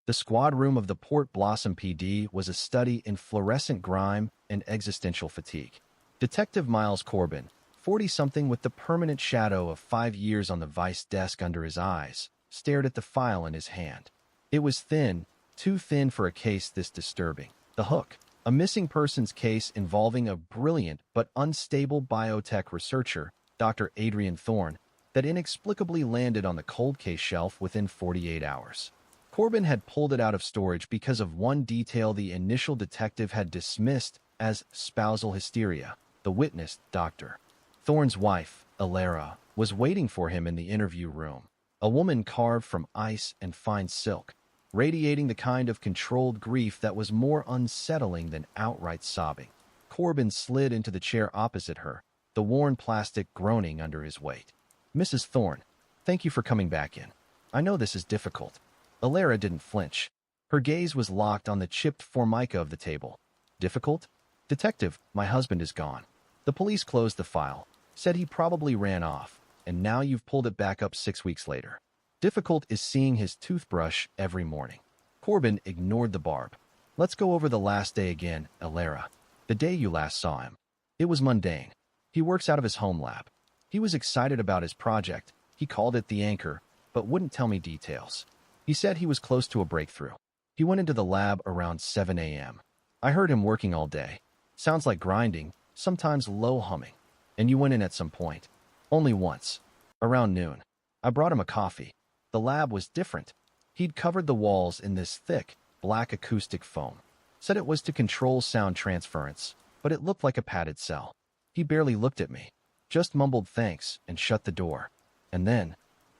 The squad room of the Port Blossom PD was a study in fluorescent grime and existential fatigue. Detective Miles Corbin, 40-something with the permanent shadow of 5 years on the vice desk under his eyes, stared at the file in his hand. It was thin, too thin for a case this disturbing. The Hook, a missing persons case involving a brilliant but unstable biotech researcher, Dr. Adrian Thorne, that inexplicably landed on the cold case shelf within 48 hours. Corbin had pulled it out of storage because of one detail the initial detective had dismissed as spousal hysteria. The witness, Dr. Thorne's wife, Elara, was waiting for him in the interview room, a woman carved from ice and fine silk, radiating the kind of controlled grief that was more unsettling than outright sobbing. Corbin slid into the chair opposite her, the worn plastic groaning under his weight. "Mrs. Thorne, thank you for coming back in. I know this is difficult." Elara didn't flinch. Her gaze was locked on the chipped formica of the table. "Difficult? Detective, my husband is gone. The police closed the file, said he probably ran off, and now you've pulled it back up 6 weeks later. Difficult is seeing his toothbrush every morning." Corbin ignored the barb. "Let's go over the last day again, Elara. The day you last saw him. It was mundane. He works out of his home lab. He was excited about his project. He called it the Anchor, but wouldn't tell me details. He said he was close to a breakthrough. He went into the lab around 7 a.m. I heard him working all day. Sounds like grinding, sometimes low humming. And you went in at some point. Only once. Around noon. I brought him a coffee. The lab was different. He'd covered the walls in this thick, black acoustic foam. Said it was to control sound transference, but it looked like a padded cell. He barely looked at me. Just mumbled thanks and shut the door. And then,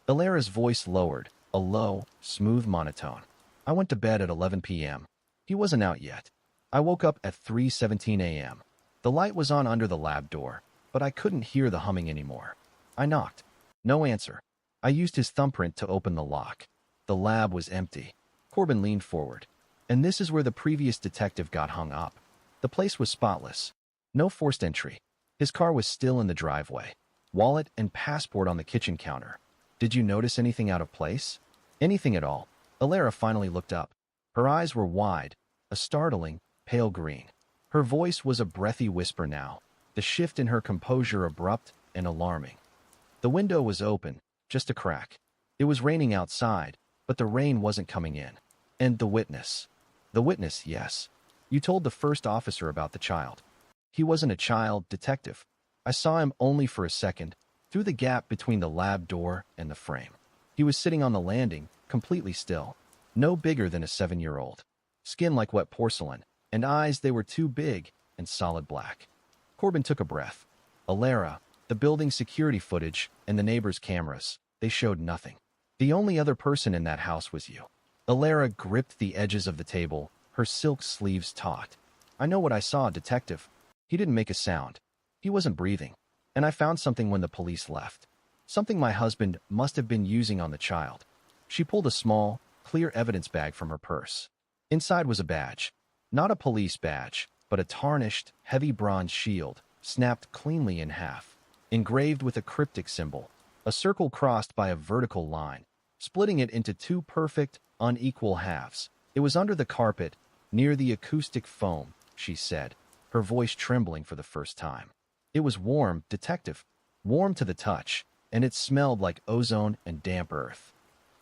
Elara's voice lowered, a low, smooth monotone. I went to bed at 11 p.m. He wasn't out yet. I woke up at 3:17 a.m. The light was on under the lab door, but I couldn't hear the humming anymore. I knocked. No answer. I used his thumbprint to open the lock. The lab was empty. Corbin leaned forward. And this is where the previous detective got hung up. The place was spotless. No forced entry. His car was still in the driveway. Wallet and passport on the kitchen counter. Did you notice anything out of place? Anything at all? Elara finally looked up. Her eyes were wide, a startling, pale green. Her voice was a breathy whisper now, the shift in her composure abrupt and alarming. The window was open, just a crack. It was raining outside, but the rain wasn't coming in. And the witness. The witness, yes. You told the first officer about the child. He wasn't a child, detective. I saw him only for a second, through the gap between the lab door and the frame. He was sitting on the landing, completely still, no bigger than a 7-year-old. Skin like wet porcelain, and eyes they were too big and solid black. Corbin took a breath. Elara, the building security footage, and the neighbors' cameras, they showed nothing. The only other person in that house was you. Elara gripped the edges of the table, her silk sleeves taut. I know what I saw, detective. He didn't make a sound. He wasn't breathing. And I found something when the police left. Something my husband must have been using on the child. She pulled a small, clear evidence bag from her purse. Inside was a badge. Not a police badge, but a tarnished, heavy bronze shield, snapped cleanly in half, engraved with a cryptic symbol, a circle crossed by a vertical line, splitting it into two perfect, unequal halves. It was under the carpet, near the acoustic foam, she said, her voice trembling for the first time. It was warm, detective, warm to the touch, and it smelled like ozone and damp earth.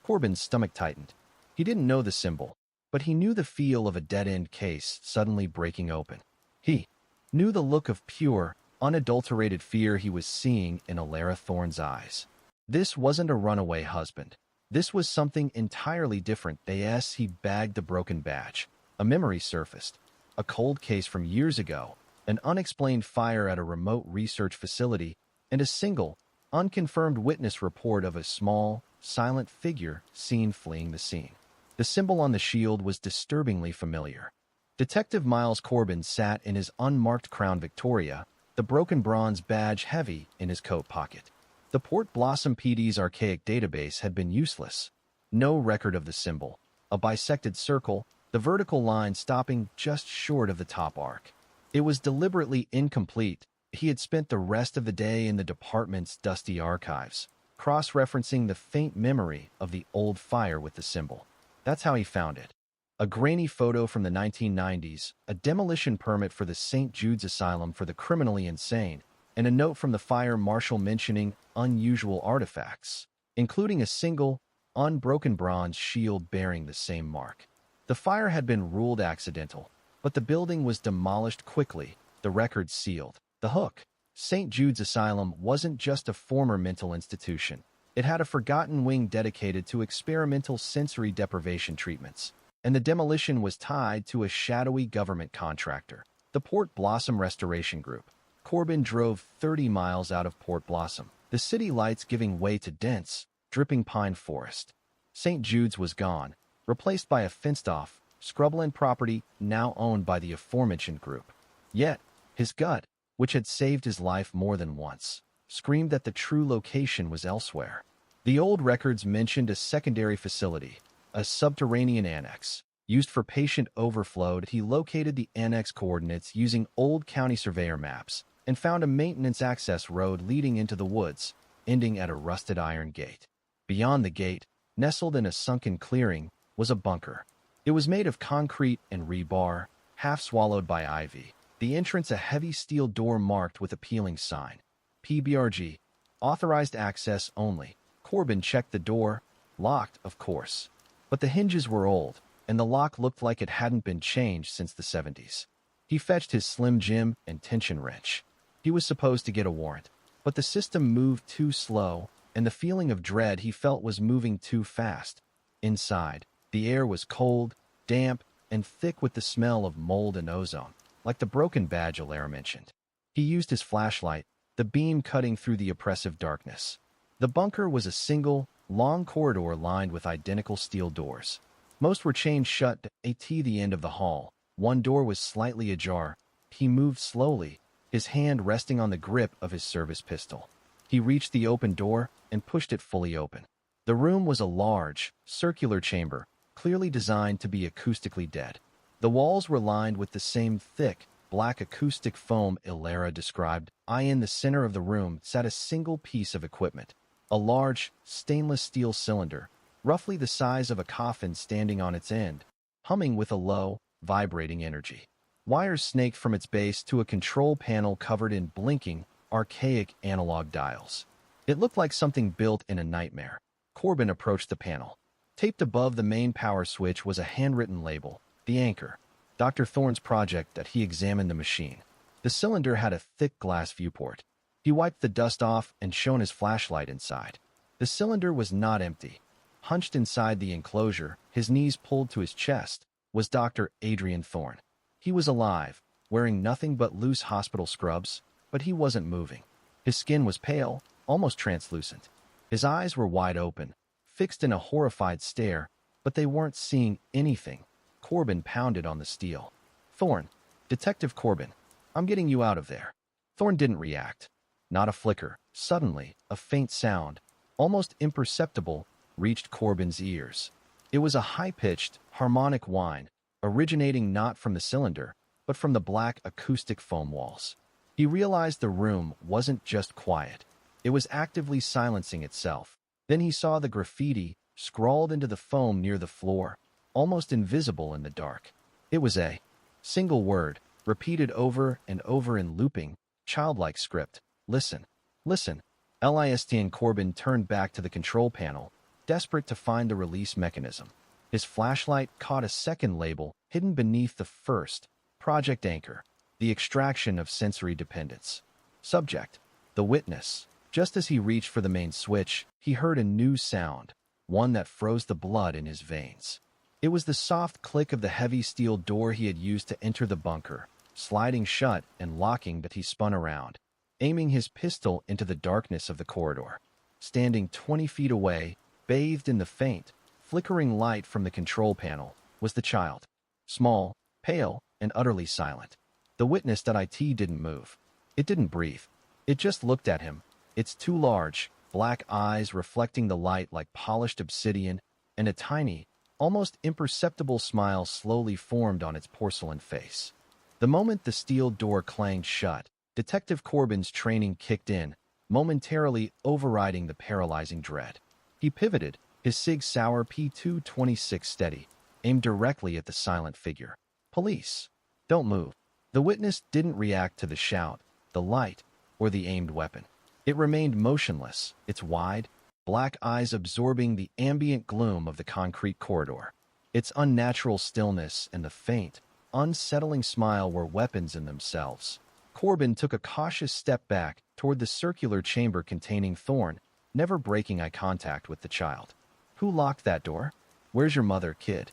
Corbin's stomach tightened. He didn't know the symbol, but he knew the feel of a dead-end case suddenly breaking open. He knew the look of pure, unadulterated fear he was seeing in Elara Thorne's eyes. This wasn't a runaway husband. This was something entirely different. As he bagged the broken badge, a memory surfaced. A cold case from years ago, an unexplained fire at a remote research facility, and a single, unconfirmed witness report of a small, silent figure seen fleeing the scene. The symbol on the shield was disturbingly familiar. Detective Miles Corbin sat in his unmarked Crown Victoria, the broken bronze badge heavy in his coat pocket. The Port Blossom PD's archaic database had been useless. No record of the symbol, a bisected circle, the vertical line stopping just short of the top arc. It was deliberately incomplete. He had spent the rest of the day in the department's dusty archives, cross-referencing the faint memory of the old fire with the symbol. That's how he found it. A grainy photo from the 1990s, a demolition permit for the St. Jude's Asylum for the criminally insane, and a note from the fire marshal mentioning unusual artifacts, including a single, unbroken bronze shield bearing the same mark. The fire had been ruled accidental, but the building was demolished quickly, the records sealed. The hook. St. Jude's Asylum wasn't just a former mental institution. It had a forgotten wing dedicated to experimental sensory deprivation treatments, and the demolition was tied to a shadowy government contractor, the Port Blossom Restoration Group. Corbin drove 30 miles out of Port Blossom, the city lights giving way to dense, dripping pine forest. St. Jude's was gone, replaced by a fenced-off, scrubland property now owned by the aforementioned group. Yet, his gut, which had saved his life more than once, screamed that the true location was elsewhere. The old records mentioned a secondary facility, a subterranean annex, used for patient overflow. He located the annex coordinates using old county surveyor maps and found a maintenance access road leading into the woods, ending at a rusted iron gate. Beyond the gate, nestled in a sunken clearing, was a bunker. It was made of concrete and rebar, half swallowed by ivy. The entrance a heavy steel door marked with a peeling sign. PBRG. Authorized access only. Corbin checked the door. Locked, of course. But the hinges were old, and the lock looked like it hadn't been changed since the 70s. He fetched his Slim Jim and tension wrench. He was supposed to get a warrant, but the system moved too slow, and the feeling of dread he felt was moving too fast. Inside, the air was cold, damp, and thick with the smell of mold and ozone, like the broken badge Elara mentioned. He used his flashlight, the beam cutting through the oppressive darkness. The bunker was a single, long corridor lined with identical steel doors. Most were chained shut at the end of the hall. One door was slightly ajar. He moved slowly, his hand resting on the grip of his service pistol. He reached the open door and pushed it fully open. The room was a large, circular chamber, clearly designed to be acoustically dead. The walls were lined with the same thick, black acoustic foam Elara described. In the center of the room sat a single piece of equipment, a large, stainless steel cylinder, roughly the size of a coffin standing on its end, humming with a low, vibrating energy. Wires snaked from its base to a control panel covered in blinking, archaic analog dials. It looked like something built in a nightmare. Corbin approached the panel. Taped above the main power switch was a handwritten label, The Anchor, Dr. Thorne's project. That he examined the machine. The cylinder had a thick glass viewport. He wiped the dust off and shone his flashlight inside. The cylinder was not empty. Hunched inside the enclosure, his knees pulled to his chest, was Dr. Adrian Thorne. He was alive, wearing nothing but loose hospital scrubs, but he wasn't moving. His skin was pale, almost translucent. His eyes were wide open, fixed in a horrified stare, but they weren't seeing anything. Corbin pounded on the steel. "Thorne, Detective Corbin, I'm getting you out of there." Thorne didn't react. Not a flicker. Suddenly, a faint sound, almost imperceptible, reached Corbin's ears. It was a high-pitched, harmonic whine, originating not from the cylinder, but from the black acoustic foam walls. He realized the room wasn't just quiet. It was actively silencing itself. Then he saw the graffiti scrawled into the foam near the floor, almost invisible in the dark. It was a single word, repeated over and over in looping, childlike script. "Listen, listen." List. Corbin turned back to the control panel, desperate to find the release mechanism. His flashlight caught a second label hidden beneath the first, Project Anchor, the extraction of sensory dependence. Subject, the witness. Just as he reached for the main switch, he heard a new sound, one that froze the blood in his veins. It was the soft click of the heavy steel door he had used to enter the bunker, sliding shut and locking. But he spun around, aiming his pistol into the darkness of the corridor. Standing 20 feet away, bathed in the faint, flickering light from the control panel, was the child. Small, pale, and utterly silent. The witness. It didn't move. It didn't breathe. It just looked at him, its two large, black eyes reflecting the light like polished obsidian, and a tiny, almost imperceptible smile slowly formed on its porcelain face. The moment the steel door clanged shut, Detective Corbin's training kicked in, momentarily overriding the paralyzing dread. He pivoted, his Sig Sauer P226 steady, aimed directly at the silent figure. "Police! Don't move." The witness didn't react to the shout, the light, or the aimed weapon. It remained motionless, its wide, black eyes absorbing the ambient gloom of the concrete corridor. Its unnatural stillness and the faint, unsettling smile were weapons in themselves. Corbin took a cautious step back toward the circular chamber containing Thorne, never breaking eye contact with the child. "Who locked that door? Where's your mother, kid?"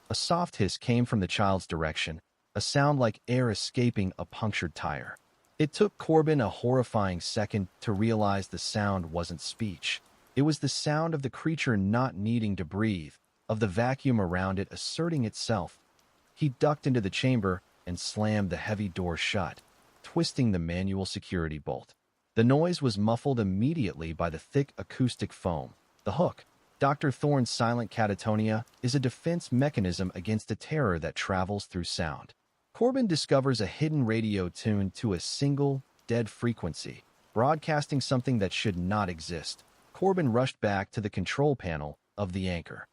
A soft hiss came from the child's direction, a sound like air escaping a punctured tire. It took Corbin a horrifying second to realize the sound wasn't speech. It was the sound of the creature not needing to breathe, of the vacuum around it asserting itself. He ducked into the chamber and slammed the heavy door shut, twisting the manual security bolt. The noise was muffled immediately by the thick acoustic foam. The hook, Dr. Thorne's silent catatonia, is a defense mechanism against the terror that travels through sound. Corbin discovers a hidden radio tuned to a single, dead frequency, broadcasting something that should not exist. Corbin rushed back to the control panel of the anchor.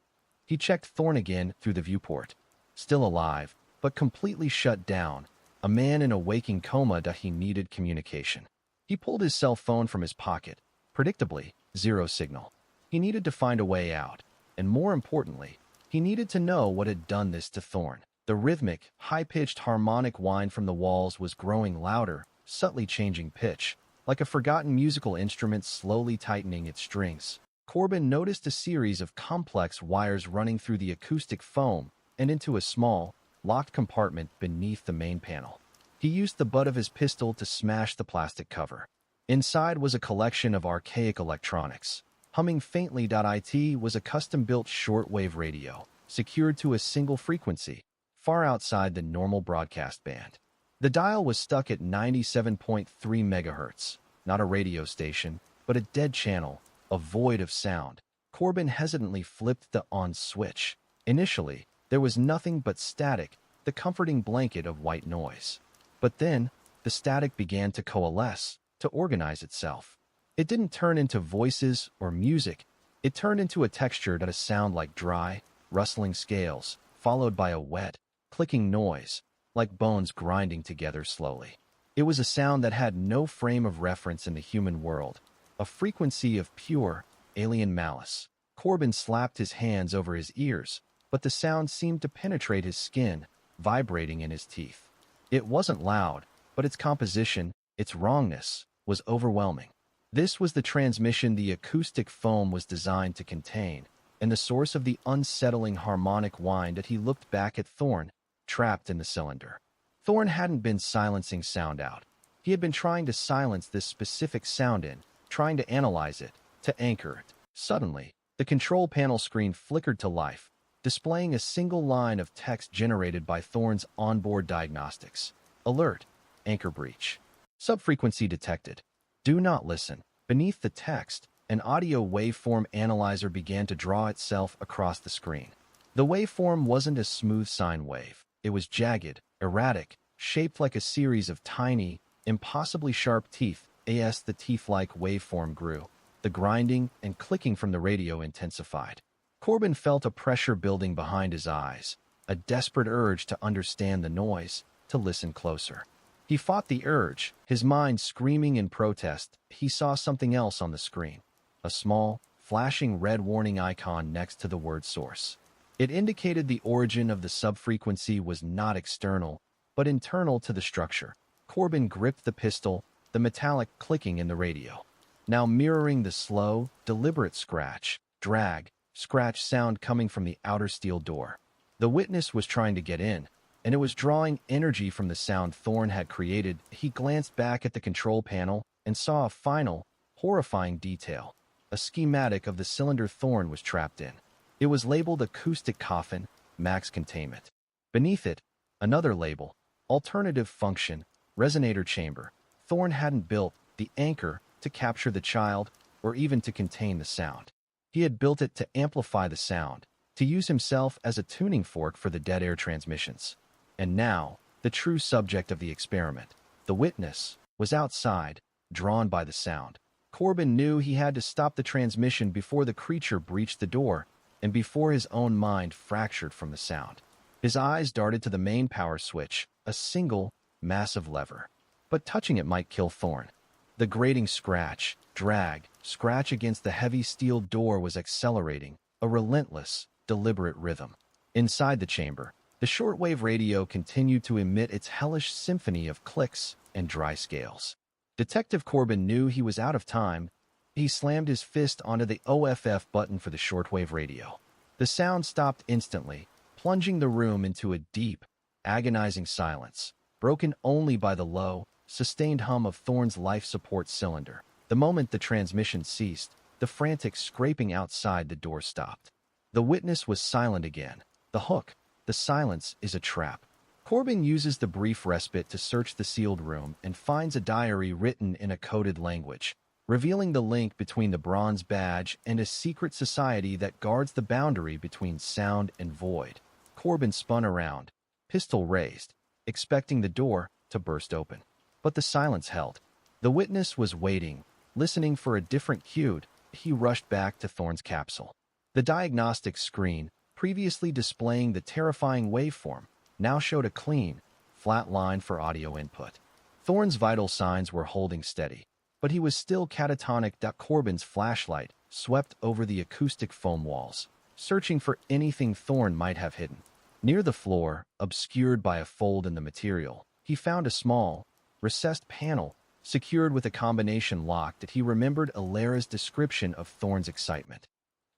He checked Thorne again through the viewport. Still alive, but completely shut down, a man in a waking coma that he needed communication. He pulled his cell phone from his pocket. Predictably, zero signal. He needed to find a way out, and more importantly, he needed to know what had done this to Thorne. The rhythmic, high-pitched harmonic whine from the walls was growing louder, subtly changing pitch, like a forgotten musical instrument slowly tightening its strings. Corbin noticed a series of complex wires running through the acoustic foam and into a small, locked compartment beneath the main panel. He used the butt of his pistol to smash the plastic cover. Inside was a collection of archaic electronics. Humming faintly. It was a custom-built shortwave radio, secured to a single frequency, far outside the normal broadcast band. The dial was stuck at 97.3 megahertz, not a radio station, but a dead channel, a void of sound. Corbin hesitantly flipped the on switch. Initially, there was nothing but static, the comforting blanket of white noise. But then, the static began to coalesce, to organize itself. It didn't turn into voices or music. It turned into a texture that sounded like dry, rustling scales, followed by a wet, clicking noise, like bones grinding together slowly. It was a sound that had no frame of reference in the human world, a frequency of pure, alien malice. Corbin slapped his hands over his ears, but the sound seemed to penetrate his skin, vibrating in his teeth. It wasn't loud, but its composition, its wrongness, was overwhelming. This was the transmission the acoustic foam was designed to contain, and the source of the unsettling harmonic whine that he looked back at Thorne, trapped in the cylinder. Thorne hadn't been silencing sound out. He had been trying to silence this specific sound in, trying to analyze it, to anchor it. Suddenly, the control panel screen flickered to life, displaying a single line of text generated by Thorne's onboard diagnostics. Alert, anchor breach. Subfrequency detected. Do not listen. Beneath the text, an audio waveform analyzer began to draw itself across the screen. The waveform wasn't a smooth sine wave. It was jagged, erratic, shaped like a series of tiny, impossibly sharp teeth. As the teeth-like waveform grew, the grinding and clicking from the radio intensified. Corbin felt a pressure building behind his eyes, a desperate urge to understand the noise, to listen closer. He fought the urge, his mind screaming in protest. He saw something else on the screen, a small, flashing red warning icon next to the word source. It indicated the origin of the subfrequency was not external, but internal to the structure. Corbin gripped the pistol, the metallic clicking in the radio, now mirroring the slow, deliberate scratch, drag, scratch sound coming from the outer steel door. The witness was trying to get in, and it was drawing energy from the sound Thorne had created. He glanced back at the control panel and saw a final, horrifying detail, a schematic of the cylinder Thorne was trapped in. It was labeled acoustic coffin, max containment. Beneath it, another label, alternative function, resonator chamber. Thorne hadn't built the anchor to capture the child or even to contain the sound. He had built it to amplify the sound, to use himself as a tuning fork for the dead air transmissions. And now, the true subject of the experiment, the witness, was outside, drawn by the sound. Corbin knew he had to stop the transmission before the creature breached the door and before his own mind fractured from the sound. His eyes darted to the main power switch, a single, massive lever. But touching it might kill Thorne. The grating scratch, drag, scratch against the heavy steel door was accelerating, a relentless, deliberate rhythm. Inside the chamber, the shortwave radio continued to emit its hellish symphony of clicks and dry scales. Detective Corbin knew he was out of time. He slammed his fist onto the OFF button for the shortwave radio. The sound stopped instantly, plunging the room into a deep, agonizing silence, broken only by the low, sustained hum of Thorne's life support cylinder. The moment the transmission ceased, the frantic scraping outside the door stopped. The witness was silent again. The hook, the silence, is a trap. Corbin uses the brief respite to search the sealed room and finds a diary written in a coded language, revealing the link between the bronze badge and a secret society that guards the boundary between sound and void. Corbin spun around, pistol raised, expecting the door to burst open. But the silence held. The witness was waiting, listening for a different cue. He rushed back to Thorne's capsule. The diagnostic screen, previously displaying the terrifying waveform, now showed a clean, flat line for audio input. Thorne's vital signs were holding steady, but he was still catatonic. Corbin's flashlight swept over the acoustic foam walls, searching for anything Thorne might have hidden. Near the floor, obscured by a fold in the material, he found a small, recessed panel secured with a combination lock that he remembered Elara's description of Thorne's excitement.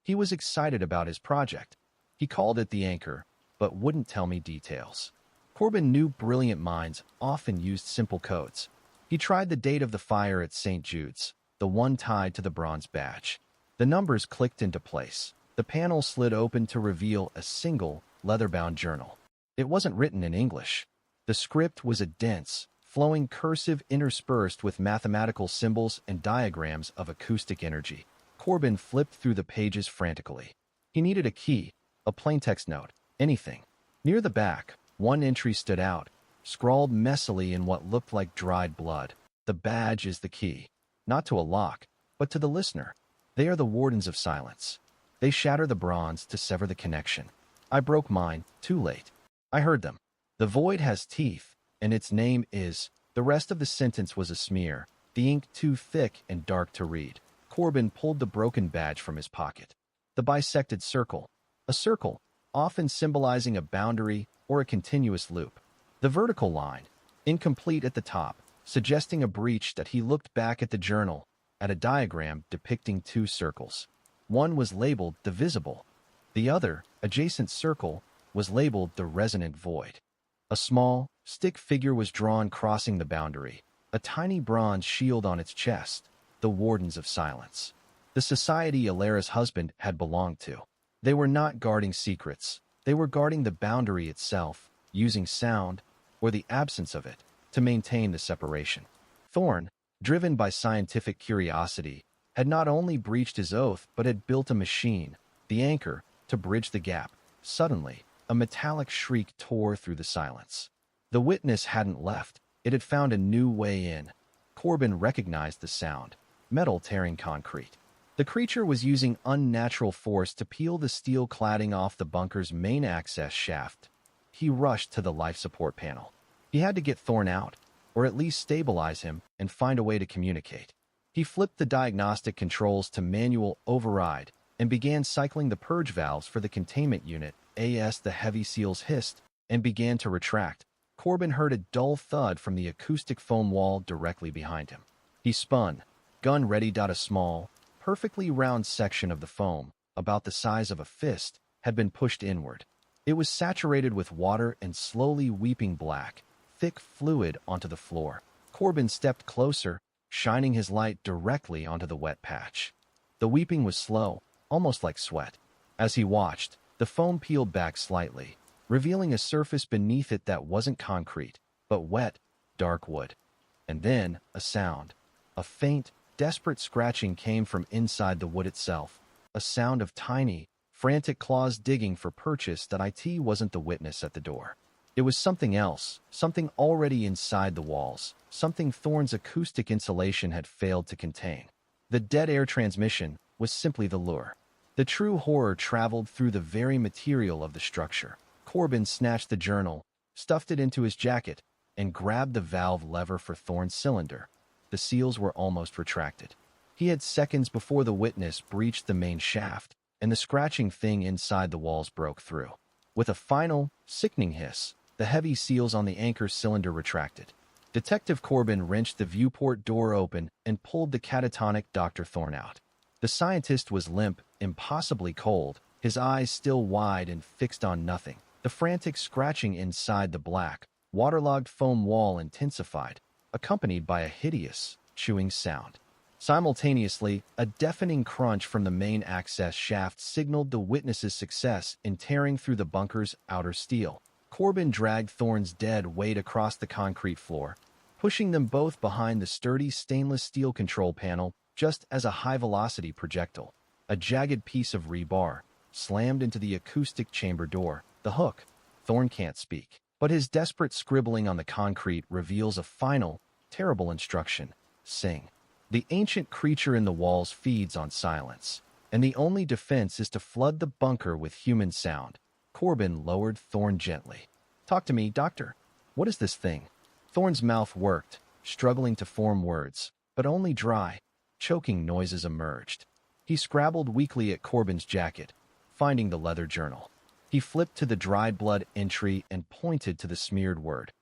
He was excited about his project. He called it the Anchor, but wouldn't tell me details. Corbin knew brilliant minds often used simple codes. He tried the date of the fire at St. Jude's, the one tied to the bronze badge. The numbers clicked into place. The panel slid open to reveal a single, leather-bound journal. It wasn't written in English. The script was a dense, flowing cursive interspersed with mathematical symbols and diagrams of acoustic energy. Corbin flipped through the pages frantically. He needed a key, a plaintext note, anything. Near the back, one entry stood out, scrawled messily in what looked like dried blood. The badge is the key, not to a lock, but to the listener. They are the wardens of silence. They shatter the bronze to sever the connection. I broke mine, too late. I heard them. The void has teeth, and its name is... The rest of the sentence was a smear, the ink too thick and dark to read. Corbin pulled the broken badge from his pocket. The bisected circle. A circle, often symbolizing a boundary or a continuous loop. The vertical line, incomplete at the top, suggesting a breach. That he looked back at the journal, at a diagram depicting two circles. One was labeled the visible. The other, adjacent circle, was labeled the resonant void. A small, stick figure was drawn crossing the boundary, a tiny bronze shield on its chest, the Wardens of Silence. The society Elara's husband had belonged to. They were not guarding secrets. They were guarding the boundary itself, using sound, or the absence of it, to maintain the separation. Thorne, driven by scientific curiosity, had not only breached his oath but had built a machine, the Anchor, to bridge the gap. Suddenly, a metallic shriek tore through the silence. The witness hadn't left. It had found a new way in. Corbin recognized the sound, metal tearing concrete. The creature was using unnatural force to peel the steel cladding off the bunker's main access shaft. He rushed to the life support panel. He had to get Thorne out, or at least stabilize him and find a way to communicate. He flipped the diagnostic controls to manual override and began cycling the purge valves for the containment unit. As the heavy seals hissed and began to retract, Corbin heard a dull thud from the acoustic foam wall directly behind him. He spun, gun ready. A small, perfectly round section of the foam, about the size of a fist, had been pushed inward. It was saturated with water and slowly weeping black, thick fluid onto the floor. Corbin stepped closer, shining his light directly onto the wet patch. The weeping was slow, almost like sweat. As he watched, the foam peeled back slightly, revealing a surface beneath it that wasn't concrete, but wet, dark wood. And then, a sound. A faint, desperate scratching came from inside the wood itself, a sound of tiny, frantic claws digging for purchase. That it wasn't the witness at the door. It was something else, something already inside the walls, something Thorne's acoustic insulation had failed to contain. The dead air transmission was simply the lure. The true horror traveled through the very material of the structure. Corbin snatched the journal, stuffed it into his jacket, and grabbed the valve lever for Thorne's cylinder. The seals were almost retracted. He had seconds before the witness breached the main shaft, and the scratching thing inside the walls broke through. With a final, sickening hiss, the heavy seals on the anchor cylinder retracted. Detective Corbin wrenched the viewport door open and pulled the catatonic Dr. Thorne out. The scientist was limp, impossibly cold, his eyes still wide and fixed on nothing. The frantic scratching inside the black, waterlogged foam wall intensified, accompanied by a hideous, chewing sound. Simultaneously, a deafening crunch from the main access shaft signaled the witness's success in tearing through the bunker's outer steel. Corbin dragged Thorne's dead weight across the concrete floor, pushing them both behind the sturdy stainless steel control panel just as a high-velocity projectile, a jagged piece of rebar, slammed into the acoustic chamber door. The hook. Thorne can't speak, but his desperate scribbling on the concrete reveals a final, terrible instruction. Sing. The ancient creature in the walls feeds on silence, and the only defense is to flood the bunker with human sound. Corbin lowered Thorne gently. Talk to me, doctor. What is this thing? Thorne's mouth worked, struggling to form words, but only dry, choking noises emerged. He scrabbled weakly at Corbin's jacket, finding the leather journal. He flipped to the dried blood entry and pointed to the smeared word.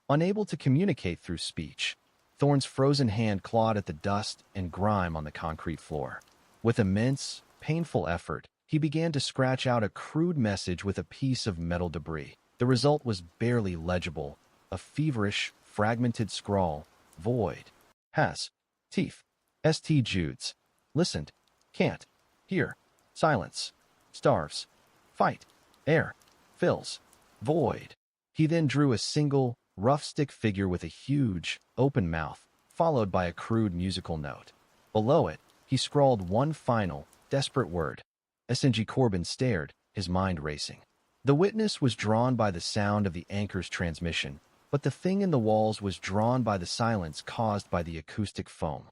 Unable to communicate through speech, Thorne's frozen hand clawed at the dust and grime on the concrete floor. With immense, painful effort, he began to scratch out a crude message with a piece of metal debris. The result was barely legible, a feverish, fragmented scrawl. Void. Has. Teeth. St. Jude's. Listened. Can't. Hear. Silence. Starves. Fight. Air. Fills. Void. He then drew a single, rough stick figure with a huge, open mouth, followed by a crude musical note. Below it, he scrawled one final, desperate word. S.N.G. Corbin stared, his mind racing. The witness was drawn by the sound of the anchor's transmission, but the thing in the walls was drawn by the silence caused by the acoustic foam.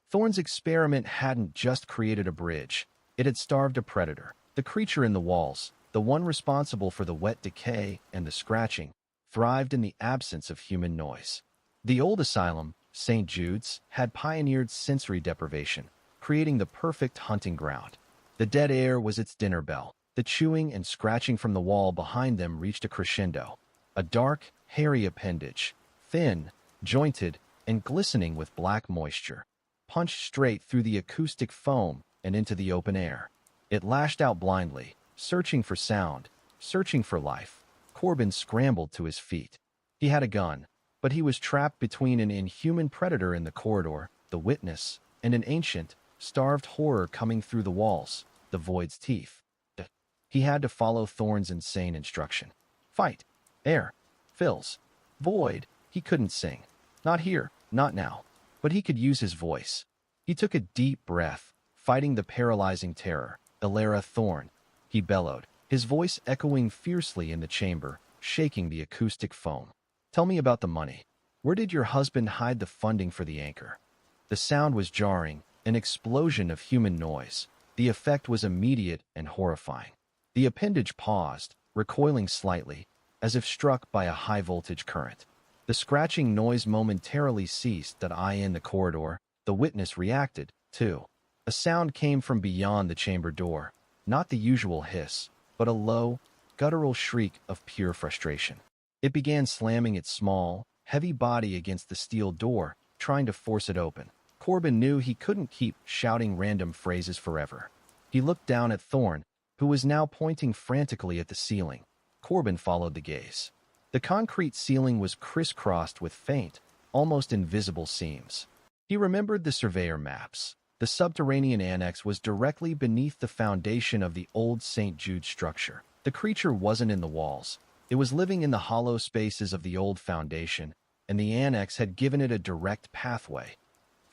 Thorne's experiment hadn't just created a bridge. It had starved a predator. The creature in the walls, the one responsible for the wet decay and the scratching, thrived in the absence of human noise. The old asylum, St. Jude's, had pioneered sensory deprivation, creating the perfect hunting ground. The dead air was its dinner bell. The chewing and scratching from the wall behind them reached a crescendo. A dark, hairy appendage, thin, jointed, and glistening with black moisture, punched straight through the acoustic foam and into the open air. It lashed out blindly, searching for sound, searching for life. Corbin scrambled to his feet. He had a gun, but he was trapped between an inhuman predator in the corridor, the witness, and an ancient, starved horror coming through the walls, the void's teeth. He had to follow Thorne's insane instruction. Fight. Air. Fills. Void. He couldn't sing. Not here, not now. But he could use his voice. He took a deep breath, fighting the paralyzing terror. Elara Thorne. He bellowed, his voice echoing fiercely in the chamber, shaking the acoustic foam. Tell me about the money. Where did your husband hide the funding for the anchor? The sound was jarring, an explosion of human noise. The effect was immediate and horrifying. The appendage paused, recoiling slightly, as if struck by a high-voltage current. The scratching noise momentarily ceased. In the corridor, the witness reacted, too. A sound came from beyond the chamber door, not the usual hiss, but a low, guttural shriek of pure frustration. It began slamming its small, heavy body against the steel door, trying to force it open. Corbin knew he couldn't keep shouting random phrases forever. He looked down at Thorne, who was now pointing frantically at the ceiling. Corbin followed the gaze. The concrete ceiling was crisscrossed with faint, almost invisible seams. He remembered the surveyor maps. The subterranean annex was directly beneath the foundation of the old St. Jude structure. The creature wasn't in the walls. It was living in the hollow spaces of the old foundation, and the annex had given it a direct pathway.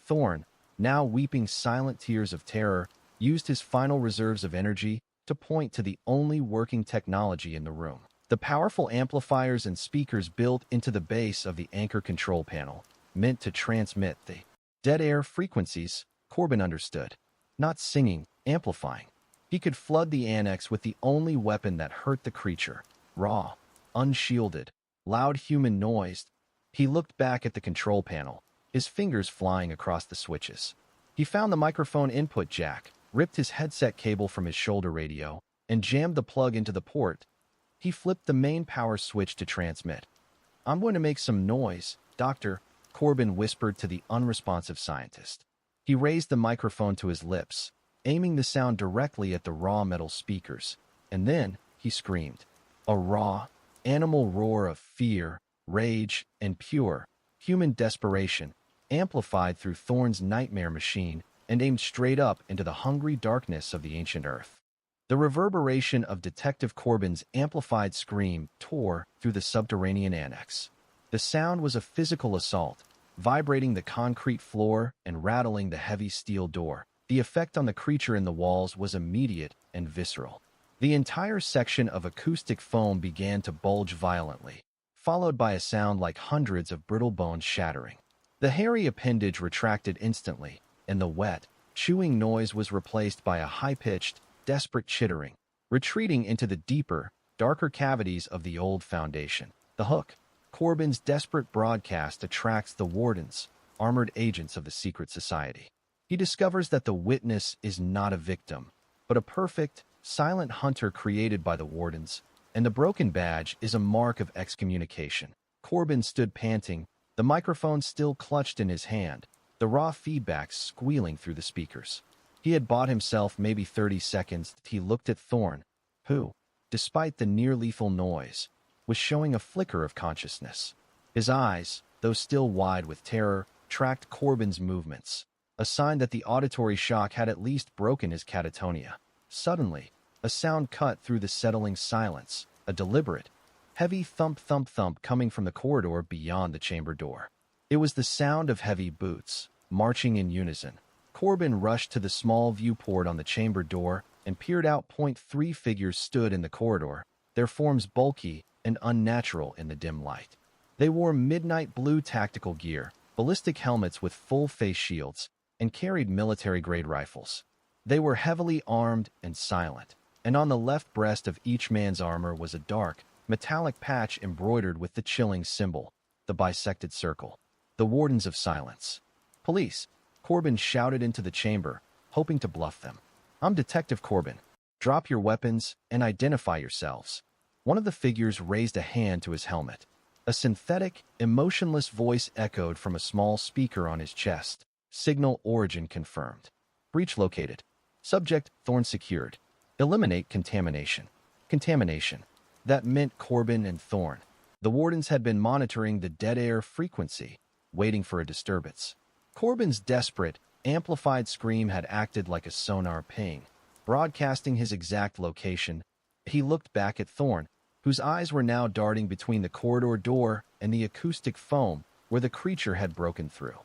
Thorne, now weeping silent tears of terror, used his final reserves of energy to point to the only working technology in the room. The powerful amplifiers and speakers built into the base of the anchor control panel, meant to transmit the dead air frequencies. Corbin understood. Not singing, amplifying. He could flood the annex with the only weapon that hurt the creature. Raw, unshielded, loud human noise. He looked back at the control panel, his fingers flying across the switches. He found the microphone input jack, ripped his headset cable from his shoulder radio, and jammed the plug into the port. He flipped the main power switch to transmit. "I'm going to make some noise, Doctor," Corbin whispered to the unresponsive scientist. He raised the microphone to his lips, aiming the sound directly at the raw metal speakers, and then he screamed. A raw, animal roar of fear, rage, and pure, human desperation, amplified through Thorne's nightmare machine and aimed straight up into the hungry darkness of the ancient earth. The reverberation of Detective Corbin's amplified scream tore through the subterranean annex. The sound was a physical assault, vibrating the concrete floor and rattling the heavy steel door. The effect on the creature in the walls was immediate and visceral. The entire section of acoustic foam began to bulge violently, followed by a sound like hundreds of brittle bones shattering. The hairy appendage retracted instantly, and the wet, chewing noise was replaced by a high-pitched, desperate chittering, retreating into the deeper, darker cavities of the old foundation. The hook. Corbin's desperate broadcast attracts the wardens, armored agents of the secret society. He discovers that the witness is not a victim, but a perfect, silent hunter created by the wardens, and the broken badge is a mark of excommunication. Corbin stood panting, the microphone still clutched in his hand, the raw feedback squealing through the speakers. He had bought himself maybe 30 seconds. He looked at Thorne, who, despite the near-lethal noise, was showing a flicker of consciousness. His eyes, though still wide with terror, tracked Corbin's movements, a sign that the auditory shock had at least broken his catatonia. Suddenly, a sound cut through the settling silence, a deliberate, heavy thump-thump-thump coming from the corridor beyond the chamber door. It was the sound of heavy boots, marching in unison. Corbin rushed to the small viewport on the chamber door and peered out. 3 figures stood in the corridor, their forms bulky and unnatural in the dim light. They wore midnight blue tactical gear, ballistic helmets with full face shields, and carried military-grade rifles. They were heavily armed and silent, and on the left breast of each man's armor was a dark, metallic patch embroidered with the chilling symbol, the bisected circle. The Wardens of Silence. "Police," Corbin shouted into the chamber, hoping to bluff them. "I'm Detective Corbin. Drop your weapons and identify yourselves." One of the figures raised a hand to his helmet. A synthetic, emotionless voice echoed from a small speaker on his chest. Signal origin confirmed. Breach located. Subject, Thorne secured. Eliminate contamination. Contamination. That meant Corbin and Thorne. The wardens had been monitoring the dead air frequency, waiting for a disturbance. Corbin's desperate, amplified scream had acted like a sonar ping, broadcasting his exact location. He looked back at Thorne, whose eyes were now darting between the corridor door and the acoustic foam where the creature had broken through.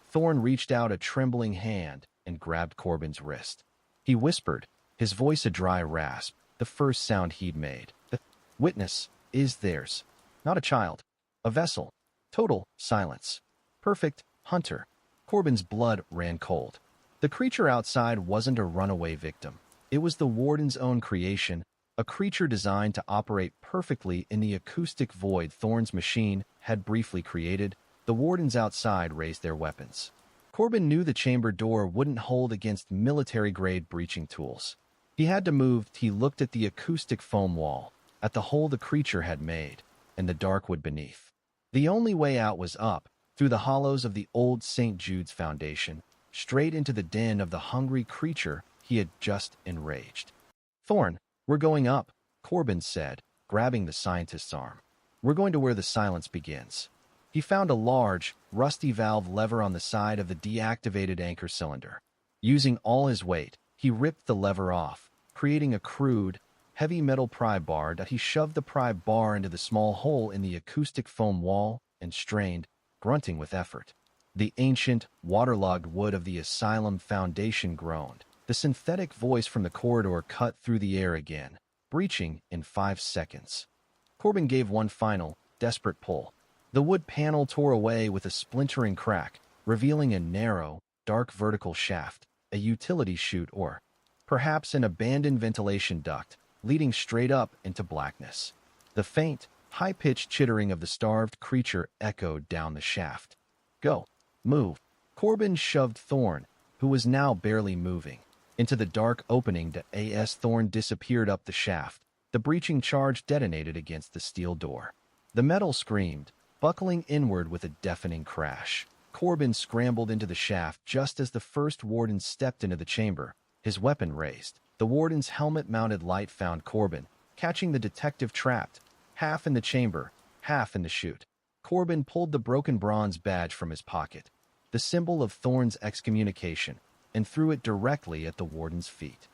Thorne reached out a trembling hand and grabbed Corbin's wrist. He whispered, his voice a dry rasp, the first sound he'd made. "The witness is theirs. Not a child. A vessel. Total silence. Perfect hunter." Corbin's blood ran cold. The creature outside wasn't a runaway victim. It was the warden's own creation, a creature designed to operate perfectly in the acoustic void Thorne's machine had briefly created. The wardens outside raised their weapons. Corbin knew the chamber door wouldn't hold against military-grade breaching tools. He had to move. He looked at the acoustic foam wall, at the hole the creature had made, and the dark wood beneath. The only way out was up, through the hollows of the old St. Jude's foundation, straight into the den of the hungry creature he had just enraged. "Thorne, we're going up," Corbin said, grabbing the scientist's arm. "We're going to where the silence begins." He found a large, rusty valve lever on the side of the deactivated anchor cylinder. Using all his weight, he ripped the lever off, creating a crude, heavy metal pry bar. He shoved the pry bar into the small hole in the acoustic foam wall and strained, grunting with effort. The ancient, waterlogged wood of the Asylum foundation groaned. The synthetic voice from the corridor cut through the air again, breaching in 5 seconds. Corbin gave one final, desperate pull. The wood panel tore away with a splintering crack, revealing a narrow, dark vertical shaft, a utility chute, or perhaps an abandoned ventilation duct leading straight up into blackness. The faint, high-pitched chittering of the starved creature echoed down the shaft. "Go. Move." Corbin shoved Thorne, who was now barely moving, into the dark opening. As Thorne disappeared up the shaft, the breaching charge detonated against the steel door. The metal screamed, buckling inward with a deafening crash. Corbin scrambled into the shaft just as the first warden stepped into the chamber, his weapon raised. The warden's helmet-mounted light found Corbin, catching the detective trapped, half in the chamber, half in the chute. Corbin pulled the broken bronze badge from his pocket, the symbol of Thorne's excommunication, and threw it directly at the warden's feet.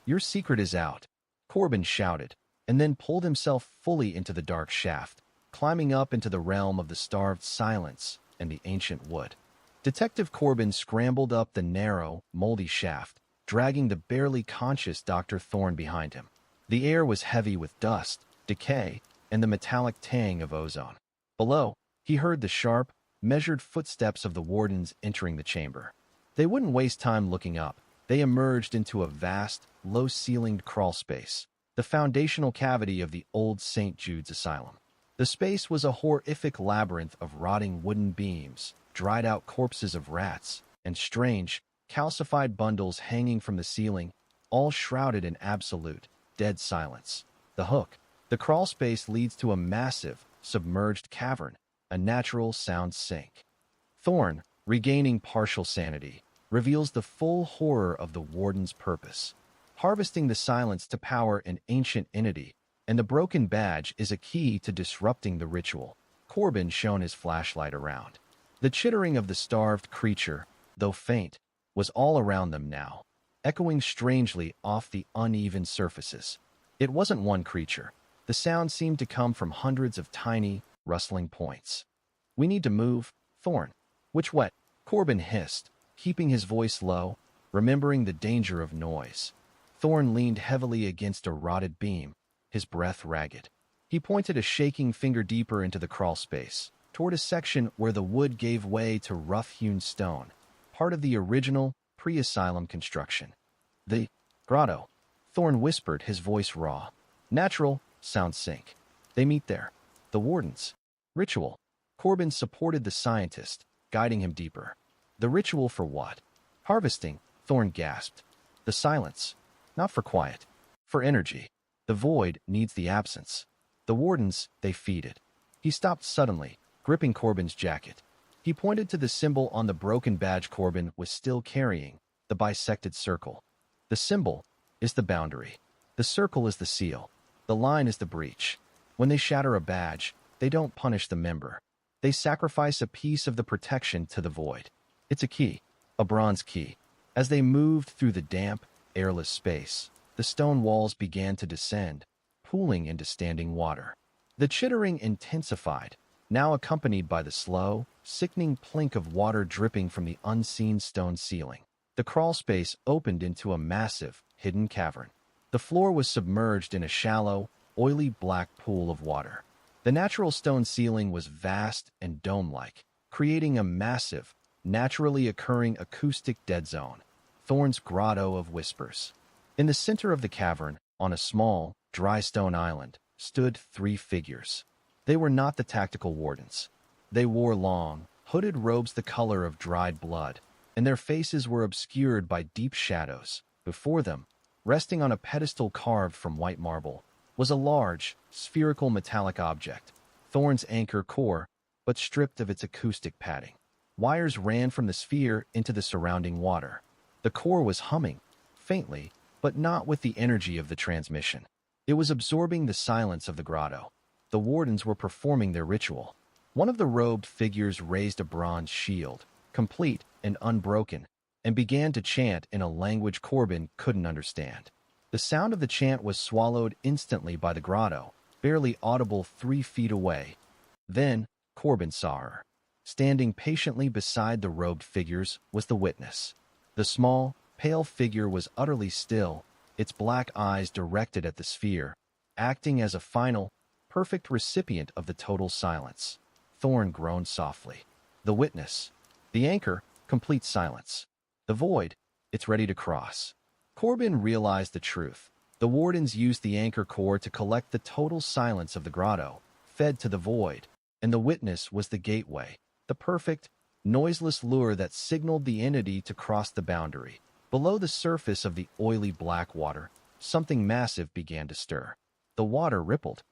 "Your secret is out," Corbin shouted, and then pulled himself fully into the dark shaft, climbing up into the realm of the starved silence and the ancient wood. Detective Corbin scrambled up the narrow, moldy shaft, dragging the barely conscious Dr. Thorne behind him. The air was heavy with dust, decay, and the metallic tang of ozone. Below, he heard the sharp, measured footsteps of the wardens entering the chamber. They wouldn't waste time looking up. They emerged into a vast, low-ceilinged crawl space, the foundational cavity of the old St. Jude's Asylum. The space was a horrific labyrinth of rotting wooden beams, dried-out corpses of rats, and strange, calcified bundles hanging from the ceiling, all shrouded in absolute, dead silence. The hook. The crawl space leads to a massive, submerged cavern, a natural sound sink. Thorne, regaining partial sanity, reveals the full horror of the warden's purpose. Harvesting the silence to power an ancient entity, and the broken badge is a key to disrupting the ritual. Corbin shone his flashlight around. The chittering of the starved creature, though faint, was all around them now, echoing strangely off the uneven surfaces. It wasn't one creature. The sound seemed to come from hundreds of tiny, rustling points. "We need to move, Thorne." "Which way?" Corbin hissed, keeping his voice low, remembering the danger of noise. Thorne leaned heavily against a rotted beam, his breath ragged. He pointed a shaking finger deeper into the crawl space, toward a section where the wood gave way to rough-hewn stone, part of the original, pre-asylum construction. "The grotto," Thorne whispered, his voice raw. "Natural sound sink. They meet there. The wardens. Ritual." Corbin supported the scientist, guiding him deeper. "The ritual for what?" "Harvesting," Thorne gasped. "The silence. Not for quiet. For energy. The void needs the absence. The wardens, they feed it." He stopped suddenly, gripping Corbin's jacket. He pointed to the symbol on the broken badge Corbin was still carrying, the bisected circle. "The symbol is the boundary. The circle is the seal. The line is the breach. When they shatter a badge, they don't punish the member. They sacrifice a piece of the protection to the void. It's a key, a bronze key." As they moved through the damp, airless space, the stone walls began to descend, pooling into standing water. The chittering intensified, now accompanied by the slow, sickening plink of water dripping from the unseen stone ceiling. The crawl space opened into a massive, hidden cavern. The floor was submerged in a shallow, oily black pool of water. The natural stone ceiling was vast and dome-like, creating a massive, naturally occurring acoustic dead zone, Thorne's Grotto of Whispers. In the center of the cavern, on a small, dry stone island, stood 3 figures. They were not the tactical wardens. They wore long, hooded robes the color of dried blood, and their faces were obscured by deep shadows. Before them, resting on a pedestal carved from white marble, was a large, spherical metallic object, Thorne's anchor core, but stripped of its acoustic padding. Wires ran from the sphere into the surrounding water. The core was humming, faintly, but not with the energy of the transmission. It was absorbing the silence of the grotto. The wardens were performing their ritual. One of the robed figures raised a bronze shield, complete and unbroken, and began to chant in a language Corbin couldn't understand. The sound of the chant was swallowed instantly by the grotto, barely audible 3 feet away. Then, Corbin saw her. Standing patiently beside the robed figures was the witness. The small, pale figure was utterly still, its black eyes directed at the sphere, acting as a final, perfect recipient of the total silence. Thorne groaned softly. The witness. The anchor, complete silence. The void, it's ready to cross. Corbin realized the truth. The wardens used the anchor core to collect the total silence of the grotto, fed to the void, and the witness was the gateway, the perfect, noiseless lure that signaled the entity to cross the boundary. Below the surface of the oily black water, something massive began to stir. The water rippled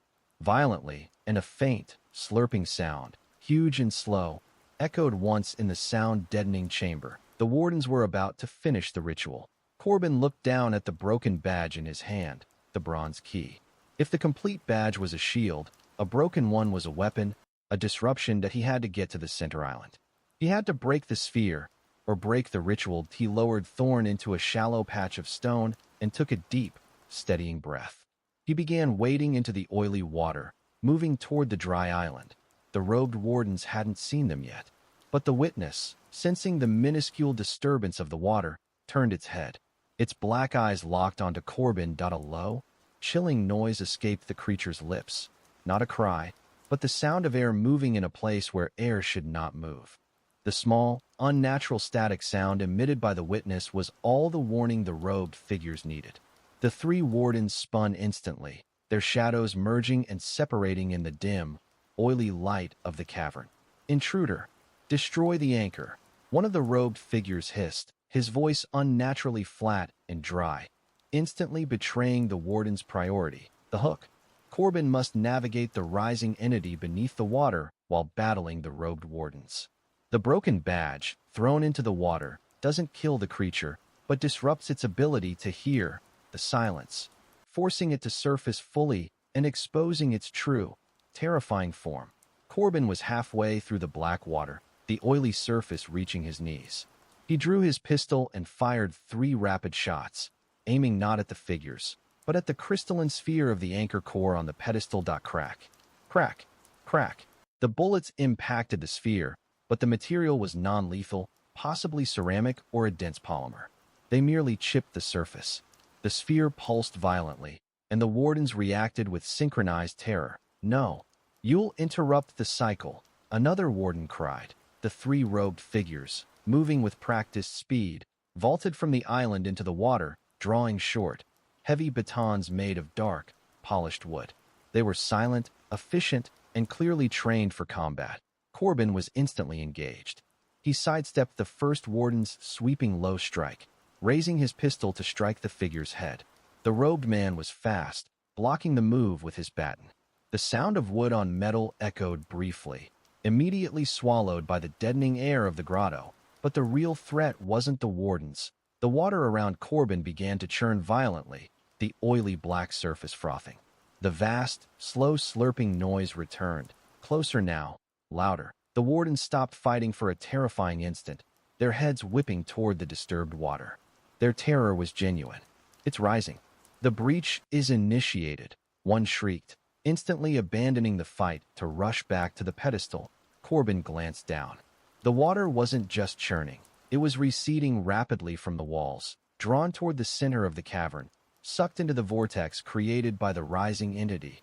violently, and a faint, slurping sound, huge and slow, echoed once in the sound-deadening chamber. The wardens were about to finish the ritual. Corbin looked down at the broken badge in his hand, the bronze key. If the complete badge was a shield, a broken one was a weapon, a disruption that he had to get to the center island. He had to break the sphere, or break the ritual. He lowered Thorne into a shallow patch of stone and took a deep, steadying breath. He began wading into the oily water, moving toward the dry island. The robed wardens hadn't seen them yet, but the witness, sensing the minuscule disturbance of the water, turned its head. Its black eyes locked onto Corbin. A low, chilling noise escaped the creature's lips. Not a cry, but the sound of air moving in a place where air should not move. The small, unnatural static sound emitted by the witness was all the warning the robed figures needed. The three wardens spun instantly, their shadows merging and separating in the dim, oily light of the cavern. "Intruder, destroy the anchor," one of the robed figures hissed, his voice unnaturally flat and dry, instantly betraying the warden's priority, the hook. Corbin must navigate the rising entity beneath the water while battling the robed wardens. The broken badge, thrown into the water, doesn't kill the creature, but disrupts its ability to hear the silence, forcing it to surface fully and exposing its true, terrifying form. Corbin was halfway through the black water, the oily surface reaching his knees. He drew his pistol and fired 3 rapid shots, aiming not at the figures, but at the crystalline sphere of the anchor core on the pedestal. Crack, crack, crack. The bullets impacted the sphere, but the material was non-lethal, possibly ceramic or a dense polymer. They merely chipped the surface. The sphere pulsed violently, and the wardens reacted with synchronized terror. "No, you'll interrupt the cycle," another warden cried. The 3 robed figures, moving with practiced speed, vaulted from the island into the water, drawing short, heavy batons made of dark, polished wood. They were silent, efficient, and clearly trained for combat. Corbin was instantly engaged. He sidestepped the first warden's sweeping low strike, raising his pistol to strike the figure's head. The robed man was fast, blocking the move with his baton. The sound of wood on metal echoed briefly, immediately swallowed by the deadening air of the grotto. But the real threat wasn't the wardens. The water around Corbin began to churn violently, the oily black surface frothing. The vast, slow slurping noise returned, closer now, louder. The wardens stopped fighting for a terrifying instant, their heads whipping toward the disturbed water. Their terror was genuine. "It's rising. The breach is initiated," one shrieked, instantly abandoning the fight to rush back to the pedestal. Corbin glanced down. The water wasn't just churning. It was receding rapidly from the walls, drawn toward the center of the cavern, sucked into the vortex created by the rising entity.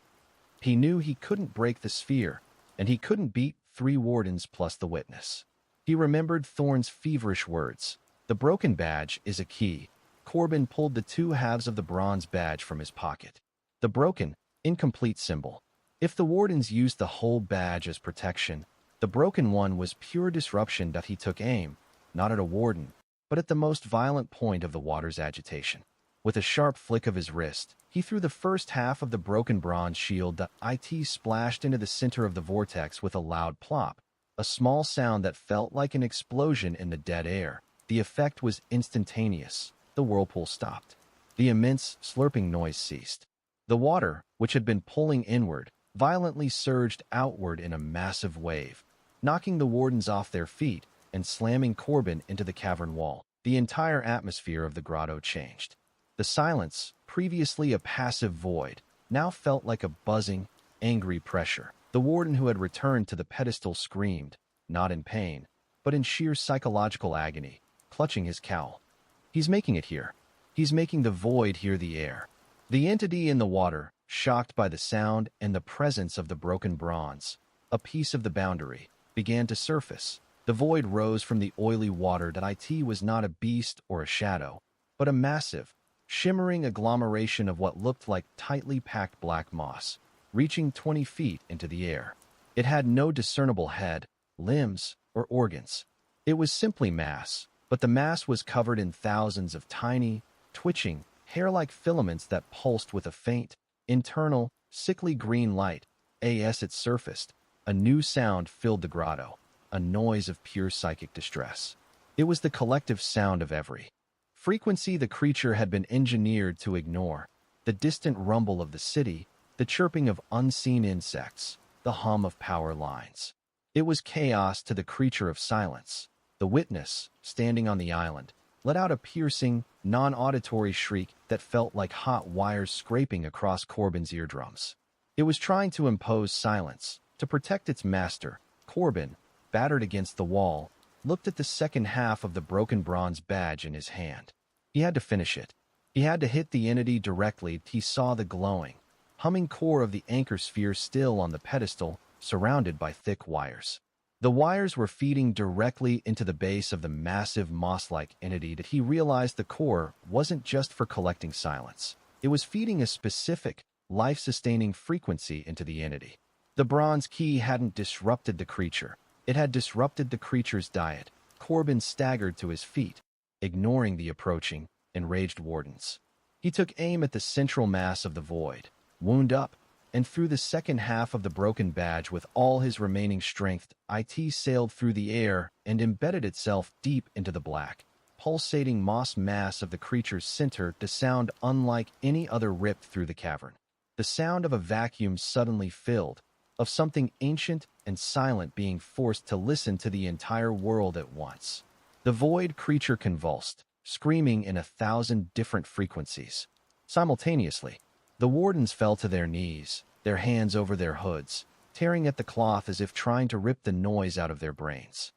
He knew he couldn't break the sphere, and he couldn't beat 3 wardens plus the witness. He remembered Thorne's feverish words. "The broken badge is a key." Corbin pulled the 2 halves of the bronze badge from his pocket. The broken, incomplete symbol. If the wardens used the whole badge as protection, the broken one was pure disruption. He took aim, not at a warden, but at the most violent point of the water's agitation. With a sharp flick of his wrist, he threw the first half of the broken bronze shield. It splashed into the center of the vortex with a loud plop, a small sound that felt like an explosion in the dead air. The effect was instantaneous. The whirlpool stopped. The immense, slurping noise ceased. The water, which had been pulling inward, violently surged outward in a massive wave, knocking the wardens off their feet and slamming Corbin into the cavern wall. The entire atmosphere of the grotto changed. The silence, previously a passive void, now felt like a buzzing, angry pressure. The warden who had returned to the pedestal screamed, not in pain, but in sheer psychological agony, clutching his cowl. "He's making it here. He's making the void hear the air." The entity in the water, shocked by the sound and the presence of the broken bronze, a piece of the boundary, began to surface. The void rose from the oily water that it was not a beast or a shadow, but a massive, shimmering agglomeration of what looked like tightly packed black moss, reaching 20 feet into the air. It had no discernible head, limbs, or organs. It was simply mass, but the mass was covered in thousands of tiny, twitching, hair-like filaments that pulsed with a faint, internal, sickly green light. As it surfaced, a new sound filled the grotto, a noise of pure psychic distress. It was the collective sound of every frequency the creature had been engineered to ignore: the distant rumble of the city, the chirping of unseen insects, the hum of power lines. It was chaos to the creature of silence. The witness, standing on the island, let out a piercing, non-auditory shriek that felt like hot wires scraping across Corbin's eardrums. It was trying to impose silence, to protect its master. Corbin, battered against the wall, looked at the second half of the broken bronze badge in his hand. He had to finish it. He had to hit the entity directly. He saw the glowing, humming core of the anchor sphere still on the pedestal, surrounded by thick wires. The wires were feeding directly into the base of the massive moss-like entity that he realized the core wasn't just for collecting silence. It was feeding a specific, life-sustaining frequency into the entity. The bronze key hadn't disrupted the creature. It had disrupted the creature's diet. Corbin staggered to his feet, ignoring the approaching, enraged wardens. He took aim at the central mass of the void, wound up, and through the second half of the broken badge with all his remaining strength. It sailed through the air and embedded itself deep into the black, pulsating moss mass of the creature's center. The sound unlike any other ripped through the cavern. The sound of a vacuum suddenly filled, of something ancient and silent being forced to listen to the entire world at once. The void creature convulsed, screaming in 1,000 different frequencies. Simultaneously, the wardens fell to their knees, their hands over their hoods, tearing at the cloth as if trying to rip the noise out of their brains.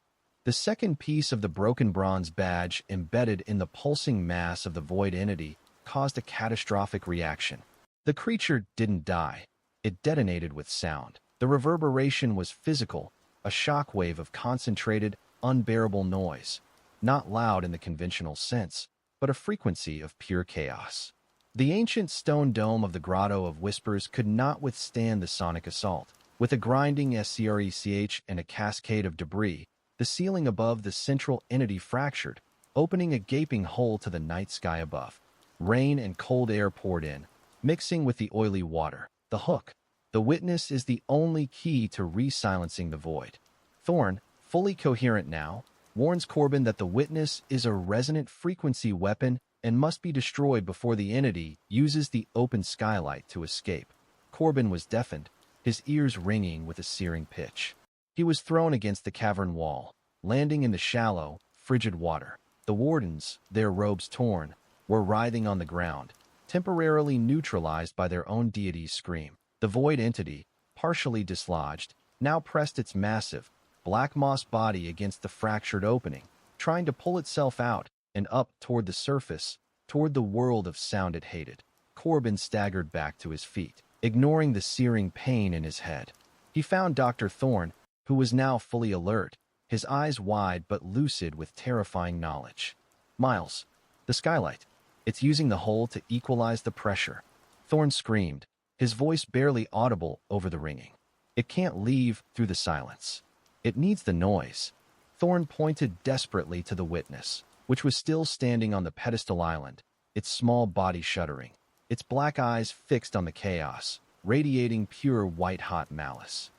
The second piece of the broken bronze badge embedded in the pulsing mass of the void entity caused a catastrophic reaction. The creature didn't die. It detonated with sound. The reverberation was physical, a shockwave of concentrated, unbearable noise, not loud in the conventional sense, but a frequency of pure chaos. The ancient stone dome of the Grotto of Whispers could not withstand the sonic assault. With a grinding screch and a cascade of debris, the ceiling above the central entity fractured, opening a gaping hole to the night sky above. Rain and cold air poured in, mixing with the oily water. The hook, the witness, is the only key to re-silencing the void. Thorne, fully coherent now, warns Corbin that the witness is a resonant frequency weapon and must be destroyed before the entity uses the open skylight to escape. Corbin was deafened, his ears ringing with a searing pitch. He was thrown against the cavern wall, landing in the shallow, frigid water. The wardens, their robes torn, were writhing on the ground, temporarily neutralized by their own deity's scream. The void entity, partially dislodged, now pressed its massive, black moss body against the fractured opening, trying to pull itself out and up toward the surface, toward the world of sound it hated. Corbin staggered back to his feet, ignoring the searing pain in his head. He found Dr. Thorne, who was now fully alert, his eyes wide but lucid with terrifying knowledge. "Miles, the skylight. It's using the hole to equalize the pressure." Thorne screamed, his voice barely audible over the ringing. "It can't leave through the silence. It needs the noise." Thorne pointed desperately to the witness, which was still standing on the pedestal island, its small body shuddering, its black eyes fixed on the chaos, radiating pure white-hot malice.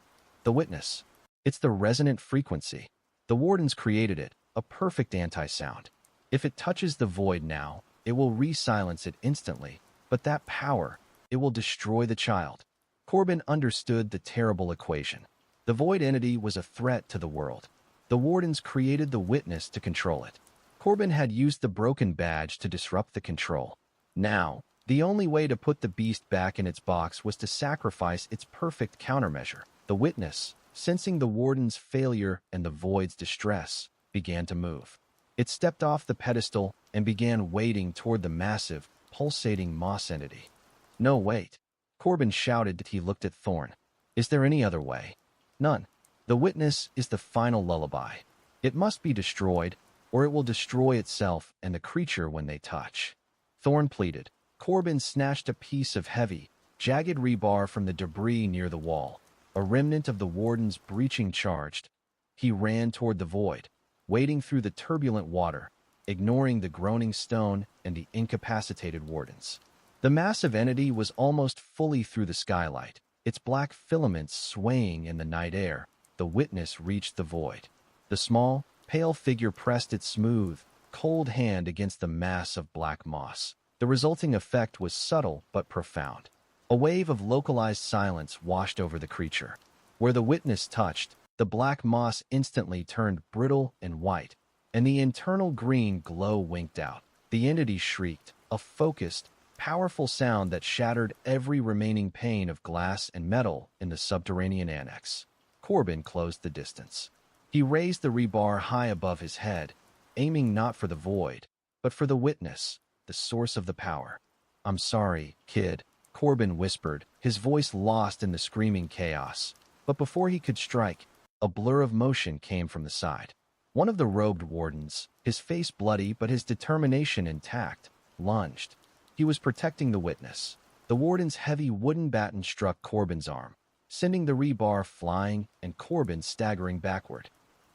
"The witness. It's the resonant frequency. The wardens created it, a perfect anti-sound. If it touches the void now, it will re-silence it instantly, but that power, it will destroy the child." Corbin understood the terrible equation. The void entity was a threat to the world. The wardens created the witness to control it. Corbin had used the broken badge to disrupt the control. Now, the only way to put the beast back in its box was to sacrifice its perfect countermeasure. The witness, sensing the warden's failure and the void's distress, began to move. It stepped off the pedestal and began wading toward the massive, pulsating moss entity. "No, wait." Corbin shouted as he looked at Thorne. "Is there any other way?" "None. The witness is the final lullaby. It must be destroyed, or it will destroy itself and the creature when they touch. Thorne pleaded. Corbin snatched a piece of heavy, jagged rebar from the debris near the wall, a remnant of the warden's breaching charged. He ran toward the void, wading through the turbulent water, ignoring the groaning stone and the incapacitated wardens. The massive entity was almost fully through the skylight, its black filaments swaying in the night air. The witness reached the void. The small, pale figure pressed its smooth, cold hand against the mass of black moss. The resulting effect was subtle but profound. A wave of localized silence washed over the creature. Where the witness touched, the black moss instantly turned brittle and white, and the internal green glow winked out. The entity shrieked, a focused, powerful sound that shattered every remaining pane of glass and metal in the subterranean annex. Corbin closed the distance. He raised the rebar high above his head, aiming not for the void, but for the witness, the source of the power. "I'm sorry, kid," Corbin whispered, his voice lost in the screaming chaos. But before he could strike, a blur of motion came from the side. One of the robed wardens, his face bloody but his determination intact, lunged. He was protecting the witness. The warden's heavy wooden baton struck Corbin's arm, sending the rebar flying and Corbin staggering backward.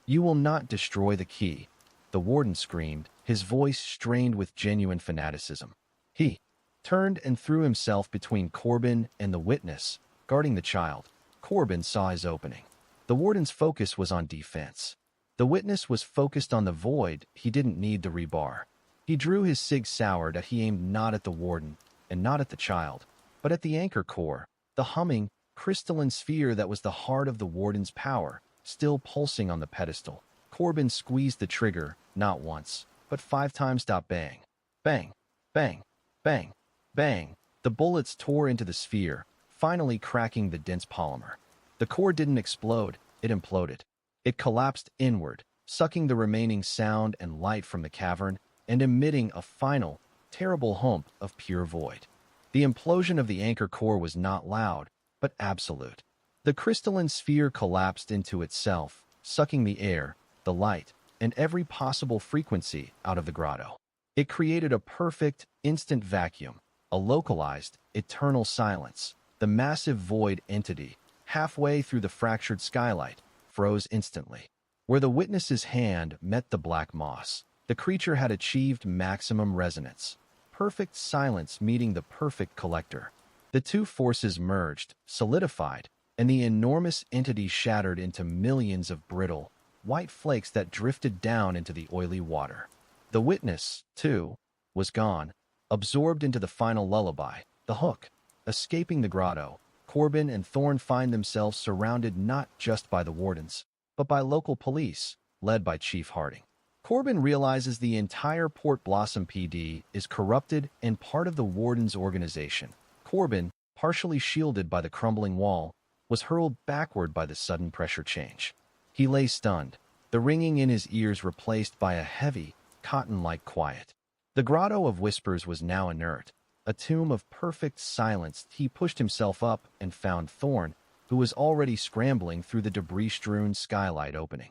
"You will not destroy the key," the warden screamed, his voice strained with genuine fanaticism. He turned and threw himself between Corbin and the witness, guarding the child. Corbin saw his opening. The warden's focus was on defense. The witness was focused on the void. He didn't need the rebar. He drew his Sig Sauer that he aimed not at the warden and not at the child, but at the anchor core, the humming, crystalline sphere that was the heart of the warden's power, still pulsing on the pedestal. Corbin squeezed the trigger, not once, but 5 times. Bang, bang, bang, bang, bang. The bullets tore into the sphere, finally cracking the dense polymer. The core didn't explode, it imploded. It collapsed inward, sucking the remaining sound and light from the cavern and emitting a final, terrible hump of pure void. The implosion of the anchor core was not loud, but absolute. The crystalline sphere collapsed into itself, sucking the air, the light, and every possible frequency out of the grotto. It created a perfect, instant vacuum, a localized, eternal silence. The massive void entity, halfway through the fractured skylight, froze instantly. Where the witness's hand met the black moss, the creature had achieved maximum resonance. Perfect silence meeting the perfect collector. The two forces merged, solidified, and the enormous entity shattered into millions of brittle, white flakes that drifted down into the oily water. The witness, too, was gone, absorbed into the final lullaby, the hook. Escaping the grotto, Corbin and Thorne find themselves surrounded not just by the wardens, but by local police, led by Chief Harding. Corbin realizes the entire Port Blossom PD is corrupted and part of the warden's organization. Corbin, partially shielded by the crumbling wall, was hurled backward by the sudden pressure change. He lay stunned, the ringing in his ears replaced by a heavy, cotton-like quiet. The Grotto of Whispers was now inert, a tomb of perfect silence. He pushed himself up and found Thorne, who was already scrambling through the debris-strewn skylight opening.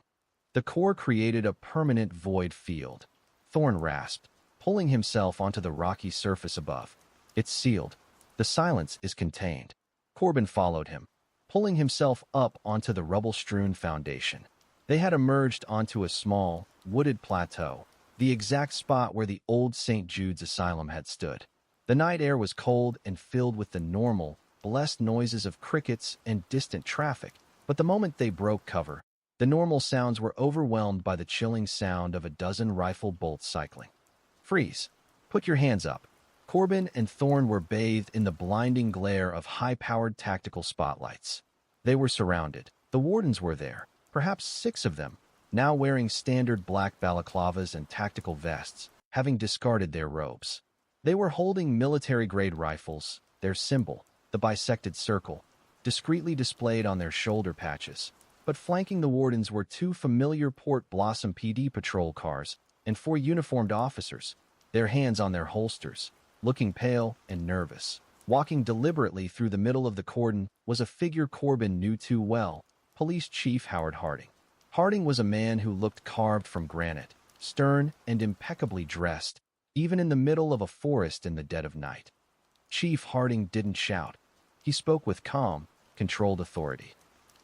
The core created a permanent void field. Thorne rasped, pulling himself onto the rocky surface above. "It's sealed. The silence is contained." Corbin followed him, pulling himself up onto the rubble-strewn foundation. They had emerged onto a small, wooded plateau, the exact spot where the old St. Jude's Asylum had stood. The night air was cold and filled with the normal, blessed noises of crickets and distant traffic, but the moment they broke cover, the normal sounds were overwhelmed by the chilling sound of a dozen rifle bolts cycling. "Freeze! Put your hands up." Corbin and Thorne were bathed in the blinding glare of high-powered tactical spotlights. They were surrounded. The wardens were there, perhaps 6 of them, now wearing standard black balaclavas and tactical vests, having discarded their robes. They were holding military-grade rifles, their symbol, the bisected circle, discreetly displayed on their shoulder patches. But flanking the wardens were 2 familiar Port Blossom PD patrol cars and 4 uniformed officers, their hands on their holsters, looking pale and nervous. Walking deliberately through the middle of the cordon was a figure Corbin knew too well, Police Chief Howard Harding. Harding was a man who looked carved from granite, stern and impeccably dressed, even in the middle of a forest in the dead of night. Chief Harding didn't shout. He spoke with calm, controlled authority.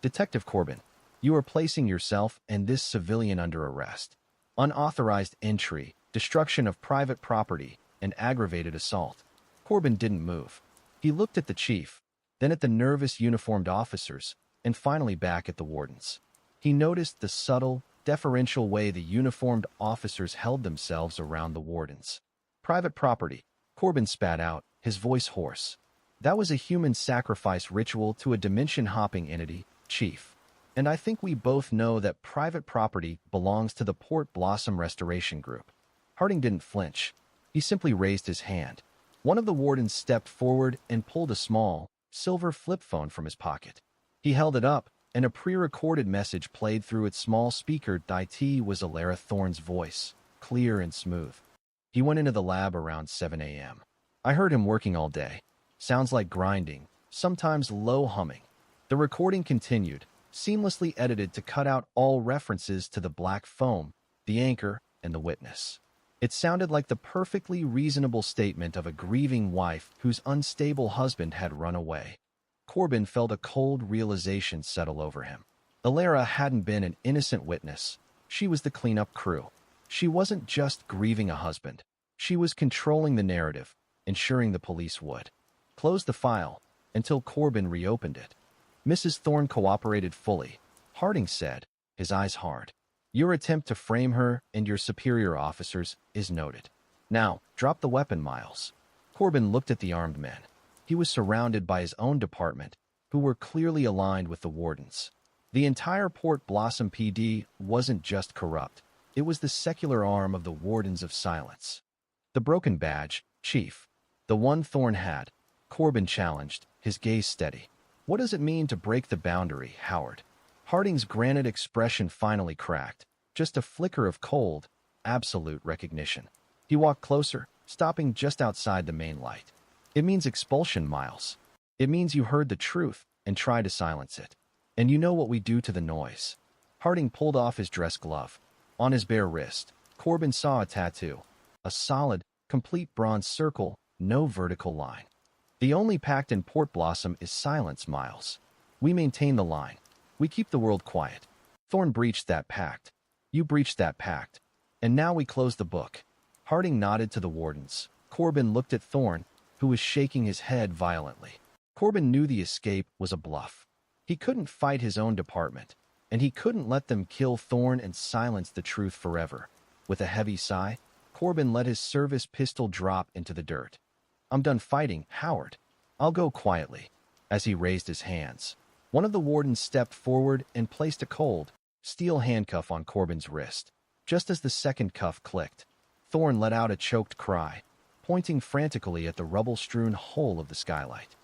"Detective Corbin, you are placing yourself and this civilian under arrest. Unauthorized entry, destruction of private property, and aggravated assault." Corbin didn't move. He looked at the chief, then at the nervous uniformed officers, and finally back at the wardens. He noticed the subtle, deferential way the uniformed officers held themselves around the wardens. "Private property," Corbin spat out, his voice hoarse. "That was a human sacrifice ritual to a dimension-hopping entity, Chief. And I think we both know that private property belongs to the Port Blossom Restoration Group." Harding didn't flinch. He simply raised his hand. One of the wardens stepped forward and pulled a small, silver flip phone from his pocket. He held it up, and a pre-recorded message played through its small speaker. It was Elara Thorne's voice, clear and smooth. "He went into the lab around 7 a.m. I heard him working all day. Sounds like grinding, sometimes low humming." The recording continued, seamlessly edited to cut out all references to the black foam, the anchor, and the witness. It sounded like the perfectly reasonable statement of a grieving wife whose unstable husband had run away. Corbin felt a cold realization settle over him. Elara hadn't been an innocent witness. She was the cleanup crew. She wasn't just grieving a husband. She was controlling the narrative, ensuring the police would close the file until Corbin reopened it. Mrs. Thorne cooperated fully, Harding said, his eyes hard. "Your attempt to frame her and your superior officers is noted. Now, drop the weapon, Miles." Corbin looked at the armed men. He was surrounded by his own department, who were clearly aligned with the wardens. The entire Port Blossom PD wasn't just corrupt. It was the secular arm of the Wardens of Silence. "The broken badge, Chief. The one Thorne had," Corbin challenged, his gaze steady. "What does it mean to break the boundary, Howard?" Harding's granite expression finally cracked, just a flicker of cold, absolute recognition. He walked closer, stopping just outside the main light. "It means expulsion, Miles. It means you heard the truth and tried to silence it. And you know what we do to the noise." Harding pulled off his dress glove. On his bare wrist, Corbin saw a tattoo. A solid, complete bronze circle, no vertical line. "The only pact in Port Blossom is silence, Miles. We maintain the line. We keep the world quiet. Thorne breached that pact. You breached that pact. And now we close the book." Harding nodded to the wardens. Corbin looked at Thorne, who was shaking his head violently. Corbin knew the escape was a bluff. He couldn't fight his own department, and he couldn't let them kill Thorne and silence the truth forever. With a heavy sigh, Corbin let his service pistol drop into the dirt. "I'm done fighting, Howard. I'll go quietly." As he raised his hands, one of the wardens stepped forward and placed a cold, steel handcuff on Corbin's wrist. Just as the second cuff clicked, Thorne let out a choked cry, pointing frantically at the rubble-strewn hole of the skylight.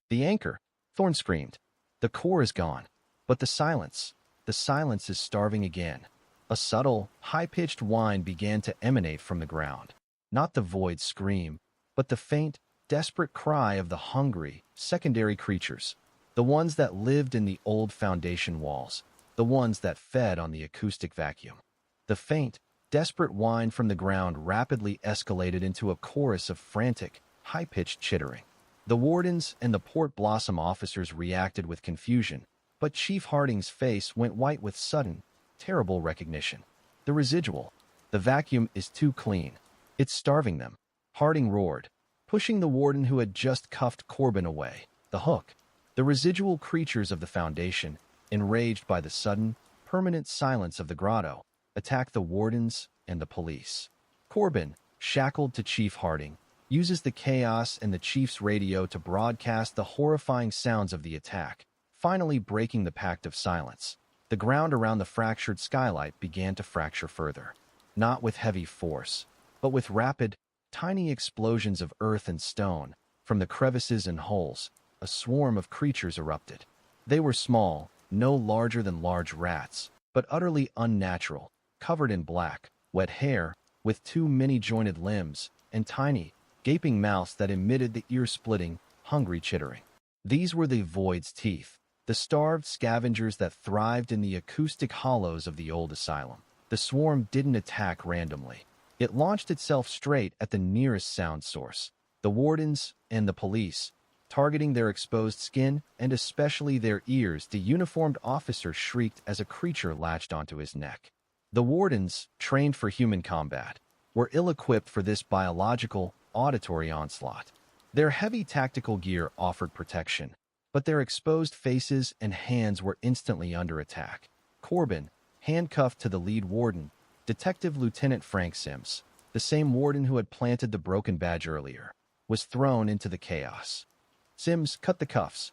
"The anchor!" Thorne screamed. "The core is gone. But the silence is starving again." A subtle, high-pitched whine began to emanate from the ground. Not the void scream, but the faint, desperate cry of the hungry, secondary creatures. The ones that lived in the old foundation walls. The ones that fed on the acoustic vacuum. The faint, desperate whine from the ground rapidly escalated into a chorus of frantic, high-pitched chittering. The wardens and the Port Blossom officers reacted with confusion, but Chief Harding's face went white with sudden, terrible recognition. The vacuum is too clean. It's starving them. Harding roared, pushing the warden who had just cuffed Corbin away. The hook. The residual creatures of the Foundation, enraged by the sudden, permanent silence of the grotto, attacked the wardens and the police. Corbin, shackled to Chief Harding, uses the chaos and the chief's radio to broadcast the horrifying sounds of the attack, finally breaking the pact of silence. The ground around the fractured skylight began to fracture further, not with heavy force, but with rapid, tiny explosions of earth and stone. From the crevices and holes, a swarm of creatures erupted. They were small, no larger than large rats, but utterly unnatural, covered in black, wet hair, with two many-jointed limbs, and tiny, gaping mouths that emitted the ear-splitting, hungry chittering. These were the void's teeth, the starved scavengers that thrived in the acoustic hollows of the old asylum. The swarm didn't attack randomly. It launched itself straight at the nearest sound source, the wardens and the police, targeting their exposed skin and especially their ears. The uniformed officer shrieked as a creature latched onto his neck. The wardens, trained for human combat, were ill-equipped for this biological, auditory onslaught. Their heavy tactical gear offered protection, but their exposed faces and hands were instantly under attack. Corbin, handcuffed to the lead warden, Detective Lieutenant Frank Sims, the same warden who had planted the broken badge earlier, was thrown into the chaos. "Sims, cut the cuffs,"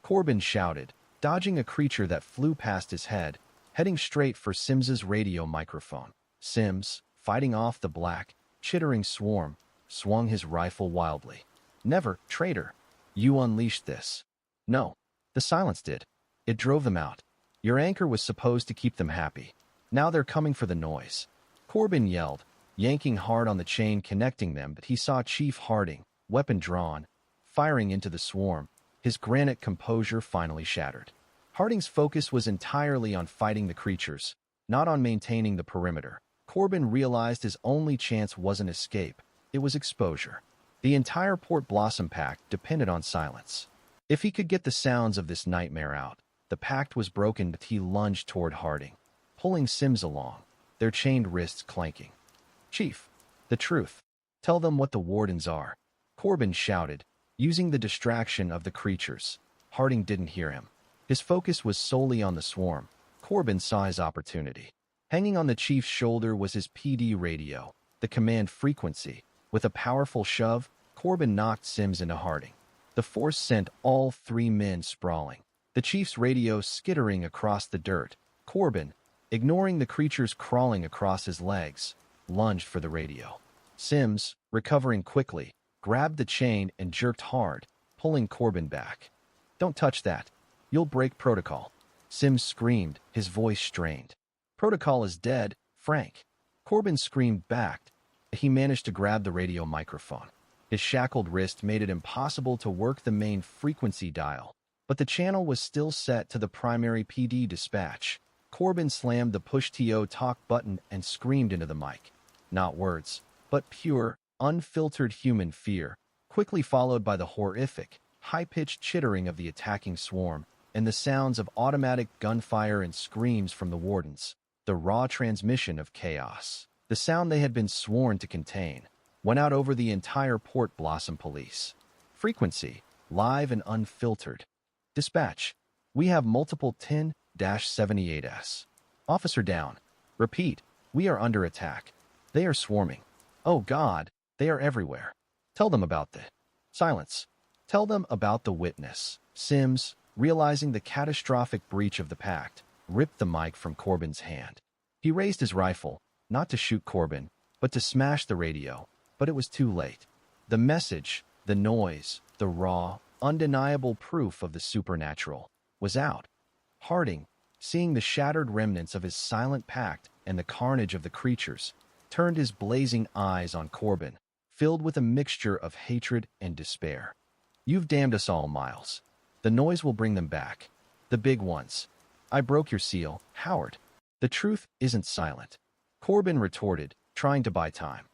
Corbin shouted, dodging a creature that flew past his head, heading straight for Sims's radio microphone. Sims, fighting off the black, chittering swarm, swung his rifle wildly. "Never, traitor. You unleashed this." "No. The silence did. It drove them out. Your anchor was supposed to keep them happy. Now they're coming for the noise," Corbin yelled, yanking hard on the chain connecting them. But he saw Chief Harding, weapon drawn, firing into the swarm, his granite composure finally shattered. Harding's focus was entirely on fighting the creatures, not on maintaining the perimeter. Corbin realized his only chance wasn't escape, it was exposure. The entire Port Blossom Pact depended on silence. If he could get the sounds of this nightmare out, the pact was broken. But he lunged toward Harding, pulling Sims along, their chained wrists clanking. "Chief, the truth. Tell them what the wardens are," Corbin shouted, using the distraction of the creatures. Harding didn't hear him. His focus was solely on the swarm. Corbin saw his opportunity. Hanging on the chief's shoulder was his PD radio, the command frequency. With a powerful shove, Corbin knocked Sims into Harding. The force sent all three men sprawling, the chief's radio skittering across the dirt. Corbin, ignoring the creatures crawling across his legs, lunged for the radio. Sims, recovering quickly, grabbed the chain and jerked hard, pulling Corbin back. "Don't touch that. You'll break protocol," Sims screamed, his voice strained. "Protocol is dead, Frank," Corbin screamed back. He managed to grab the radio microphone. His shackled wrist made it impossible to work the main frequency dial, but the channel was still set to the primary PD dispatch. Corbin slammed the push-to talk button and screamed into the mic. Not words, but pure, unfiltered human fear, quickly followed by the horrific, high-pitched chittering of the attacking swarm and the sounds of automatic gunfire and screams from the wardens, the raw transmission of chaos. The sound they had been sworn to contain went out over the entire Port Blossom Police. Frequency, live and unfiltered. "Dispatch, we have multiple 10-78s. Officer down. Repeat, we are under attack. They are swarming. Oh God, they are everywhere. Tell them about the..." Silence. "Tell them about the witness." Sims, realizing the catastrophic breach of the pact, ripped the mic from Corbin's hand. He raised his rifle, not to shoot Corbin, but to smash the radio. But it was too late. The message, the noise, the raw, undeniable proof of the supernatural, was out. Harding, seeing the shattered remnants of his silent pact and the carnage of the creatures, turned his blazing eyes on Corbin, filled with a mixture of hatred and despair. "You've damned us all, Miles. The noise will bring them back. The big ones. I broke your seal, Howard. The truth isn't silent," Corbin retorted, trying to buy time.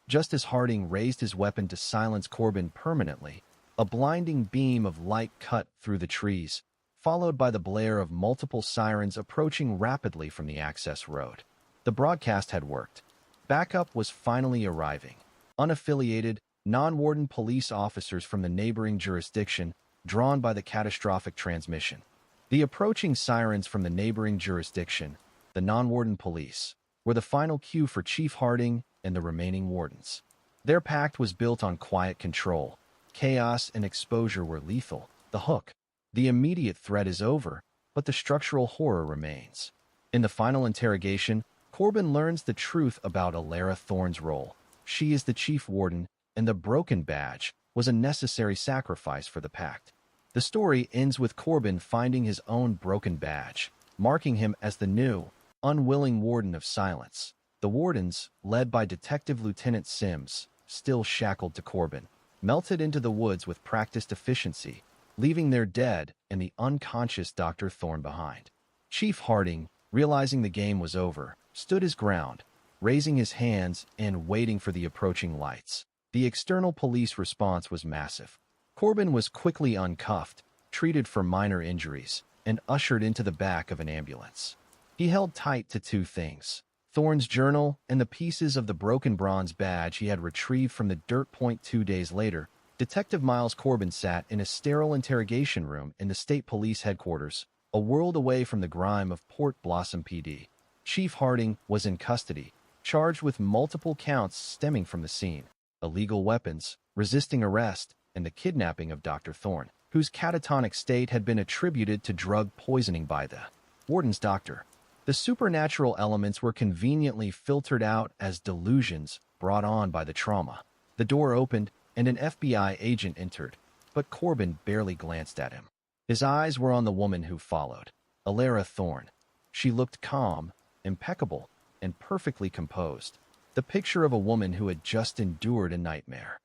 Just as Harding raised his weapon to silence Corbin permanently, a blinding beam of light cut through the trees, followed by the blare of multiple sirens approaching rapidly from the access road. The broadcast had worked. Backup was finally arriving. Unaffiliated, non-warden police officers from the neighboring jurisdiction, drawn by the catastrophic transmission. The approaching sirens from the neighboring jurisdiction, the non-warden police, were the final cue for Chief Harding and the remaining wardens. Their pact was built on quiet control. Chaos and exposure were lethal. The hook. The immediate threat is over, but the structural horror remains. In the final interrogation, Corbin learns the truth about Elara Thorne's role. She is the chief warden, and the broken badge was a necessary sacrifice for the pact. The story ends with Corbin finding his own broken badge, marking him as the new, unwilling warden of silence. The wardens, led by Detective Lieutenant Sims, still shackled to Corbin, melted into the woods with practiced efficiency, leaving their dead and the unconscious Dr. Thorne behind. Chief Harding, realizing the game was over, stood his ground, raising his hands and waiting for the approaching lights. The external police response was massive. Corbin was quickly uncuffed, treated for minor injuries, and ushered into the back of an ambulance. He held tight to two things: Thorne's journal and the pieces of the broken bronze badge he had retrieved from the dirt point 2 days later. Detective Miles Corbin sat in a sterile interrogation room in the state police headquarters, a world away from the grime of Port Blossom PD. Chief Harding was in custody, charged with multiple counts stemming from the scene: illegal weapons, resisting arrest, and the kidnapping of Dr. Thorne, whose catatonic state had been attributed to drug poisoning by the warden's doctor. The supernatural elements were conveniently filtered out as delusions brought on by the trauma. The door opened, and an FBI agent entered, but Corbin barely glanced at him. His eyes were on the woman who followed, Elara Thorne. She looked calm, impeccable, and perfectly composed, the picture of a woman who had just endured a nightmare.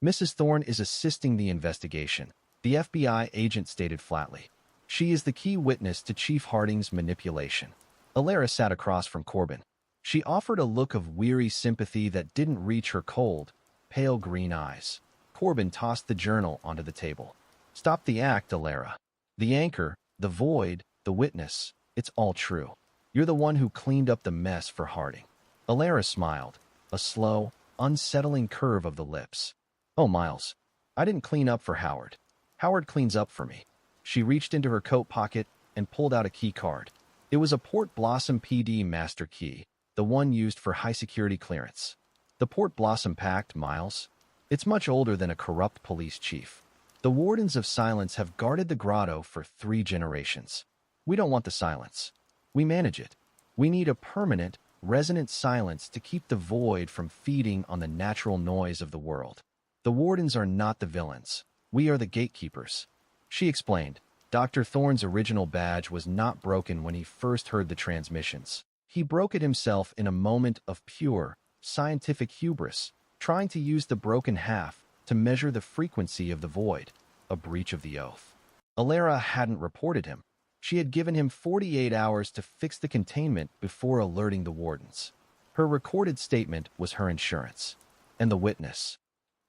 "Mrs. Thorne is assisting the investigation," the FBI agent stated flatly. "She is the key witness to Chief Harding's manipulation." Elara sat across from Corbin. She offered a look of weary sympathy that didn't reach her cold, pale green eyes. Corbin tossed the journal onto the table. "Stop the act, Elara. The anchor, the void, the witness, it's all true. You're the one who cleaned up the mess for Harding." Elara smiled, a slow, unsettling curve of the lips. "Oh, Miles, I didn't clean up for Howard. Howard cleans up for me." She reached into her coat pocket and pulled out a key card. It was a Port Blossom PD master key, the one used for high-security clearance. "The Port Blossom Pact, Miles. It's much older than a corrupt police chief. The Wardens of Silence have guarded the grotto for 3 generations. We don't want the silence. We manage it. We need a permanent, resonant silence to keep the void from feeding on the natural noise of the world. The Wardens are not the villains. We are the gatekeepers." She explained. Dr. Thorne's original badge was not broken when he first heard the transmissions. He broke it himself in a moment of pure, scientific hubris, trying to use the broken half to measure the frequency of the void, a breach of the oath. Elara hadn't reported him. She had given him 48 hours to fix the containment before alerting the wardens. Her recorded statement was her insurance. "And the witness?"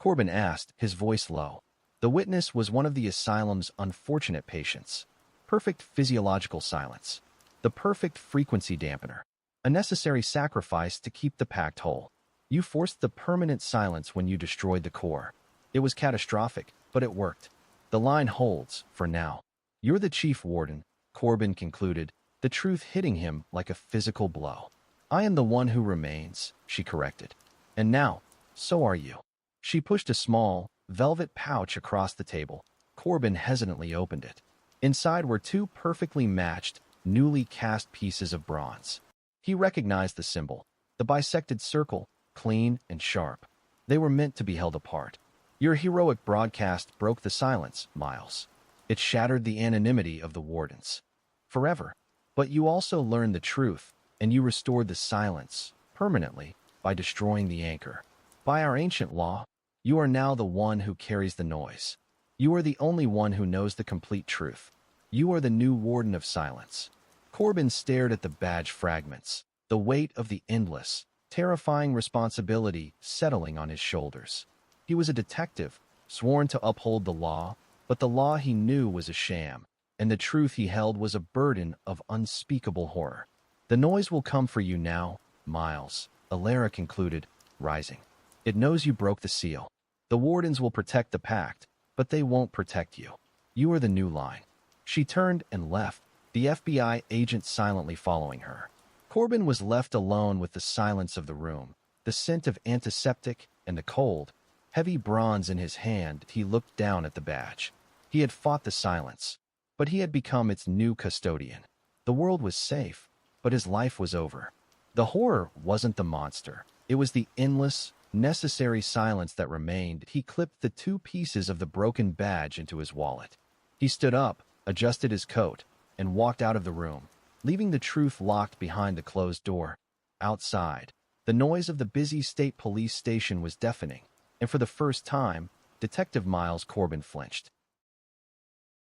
Corbin asked, his voice low. The witness was one of the asylum's unfortunate patients. Perfect physiological silence. The perfect frequency dampener. A necessary sacrifice to keep the pact whole. You forced the permanent silence when you destroyed the core. It was catastrophic, but it worked. The line holds, for now. You're the chief warden, Corbin concluded, the truth hitting him like a physical blow. "I am the one who remains," she corrected. "And now, so are you." She pushed a small, velvet pouch across the table. Corbin hesitantly opened it. Inside were 2 perfectly matched, newly cast pieces of bronze. He recognized the symbol, the bisected circle, clean and sharp. They were meant to be held apart. "Your heroic broadcast broke the silence, Miles. It shattered the anonymity of the wardens. Forever. But you also learned the truth, and you restored the silence, permanently, by destroying the anchor. By our ancient law, you are now the one who carries the noise. You are the only one who knows the complete truth. You are the new warden of silence." Corbin stared at the badge fragments, the weight of the endless, terrifying responsibility settling on his shoulders. He was a detective, sworn to uphold the law, but the law he knew was a sham, and the truth he held was a burden of unspeakable horror. "The noise will come for you now, Miles," Elara concluded, rising. "It knows you broke the seal. The wardens will protect the pact, but they won't protect you. You are the new line." She turned and left, the FBI agent silently following her. Corbin was left alone with the silence of the room, the scent of antiseptic, and the cold, heavy bronze in his hand. He looked down at the badge. He had fought the silence, but he had become its new custodian. The world was safe, but his life was over. The horror wasn't the monster. It was the endless, necessary silence that remained. He clipped the 2 pieces of the broken badge into his wallet. He stood up, adjusted his coat, and walked out of the room, leaving the truth locked behind the closed door. Outside, the noise of the busy state police station was deafening, and for the first time, Detective Miles Corbin flinched.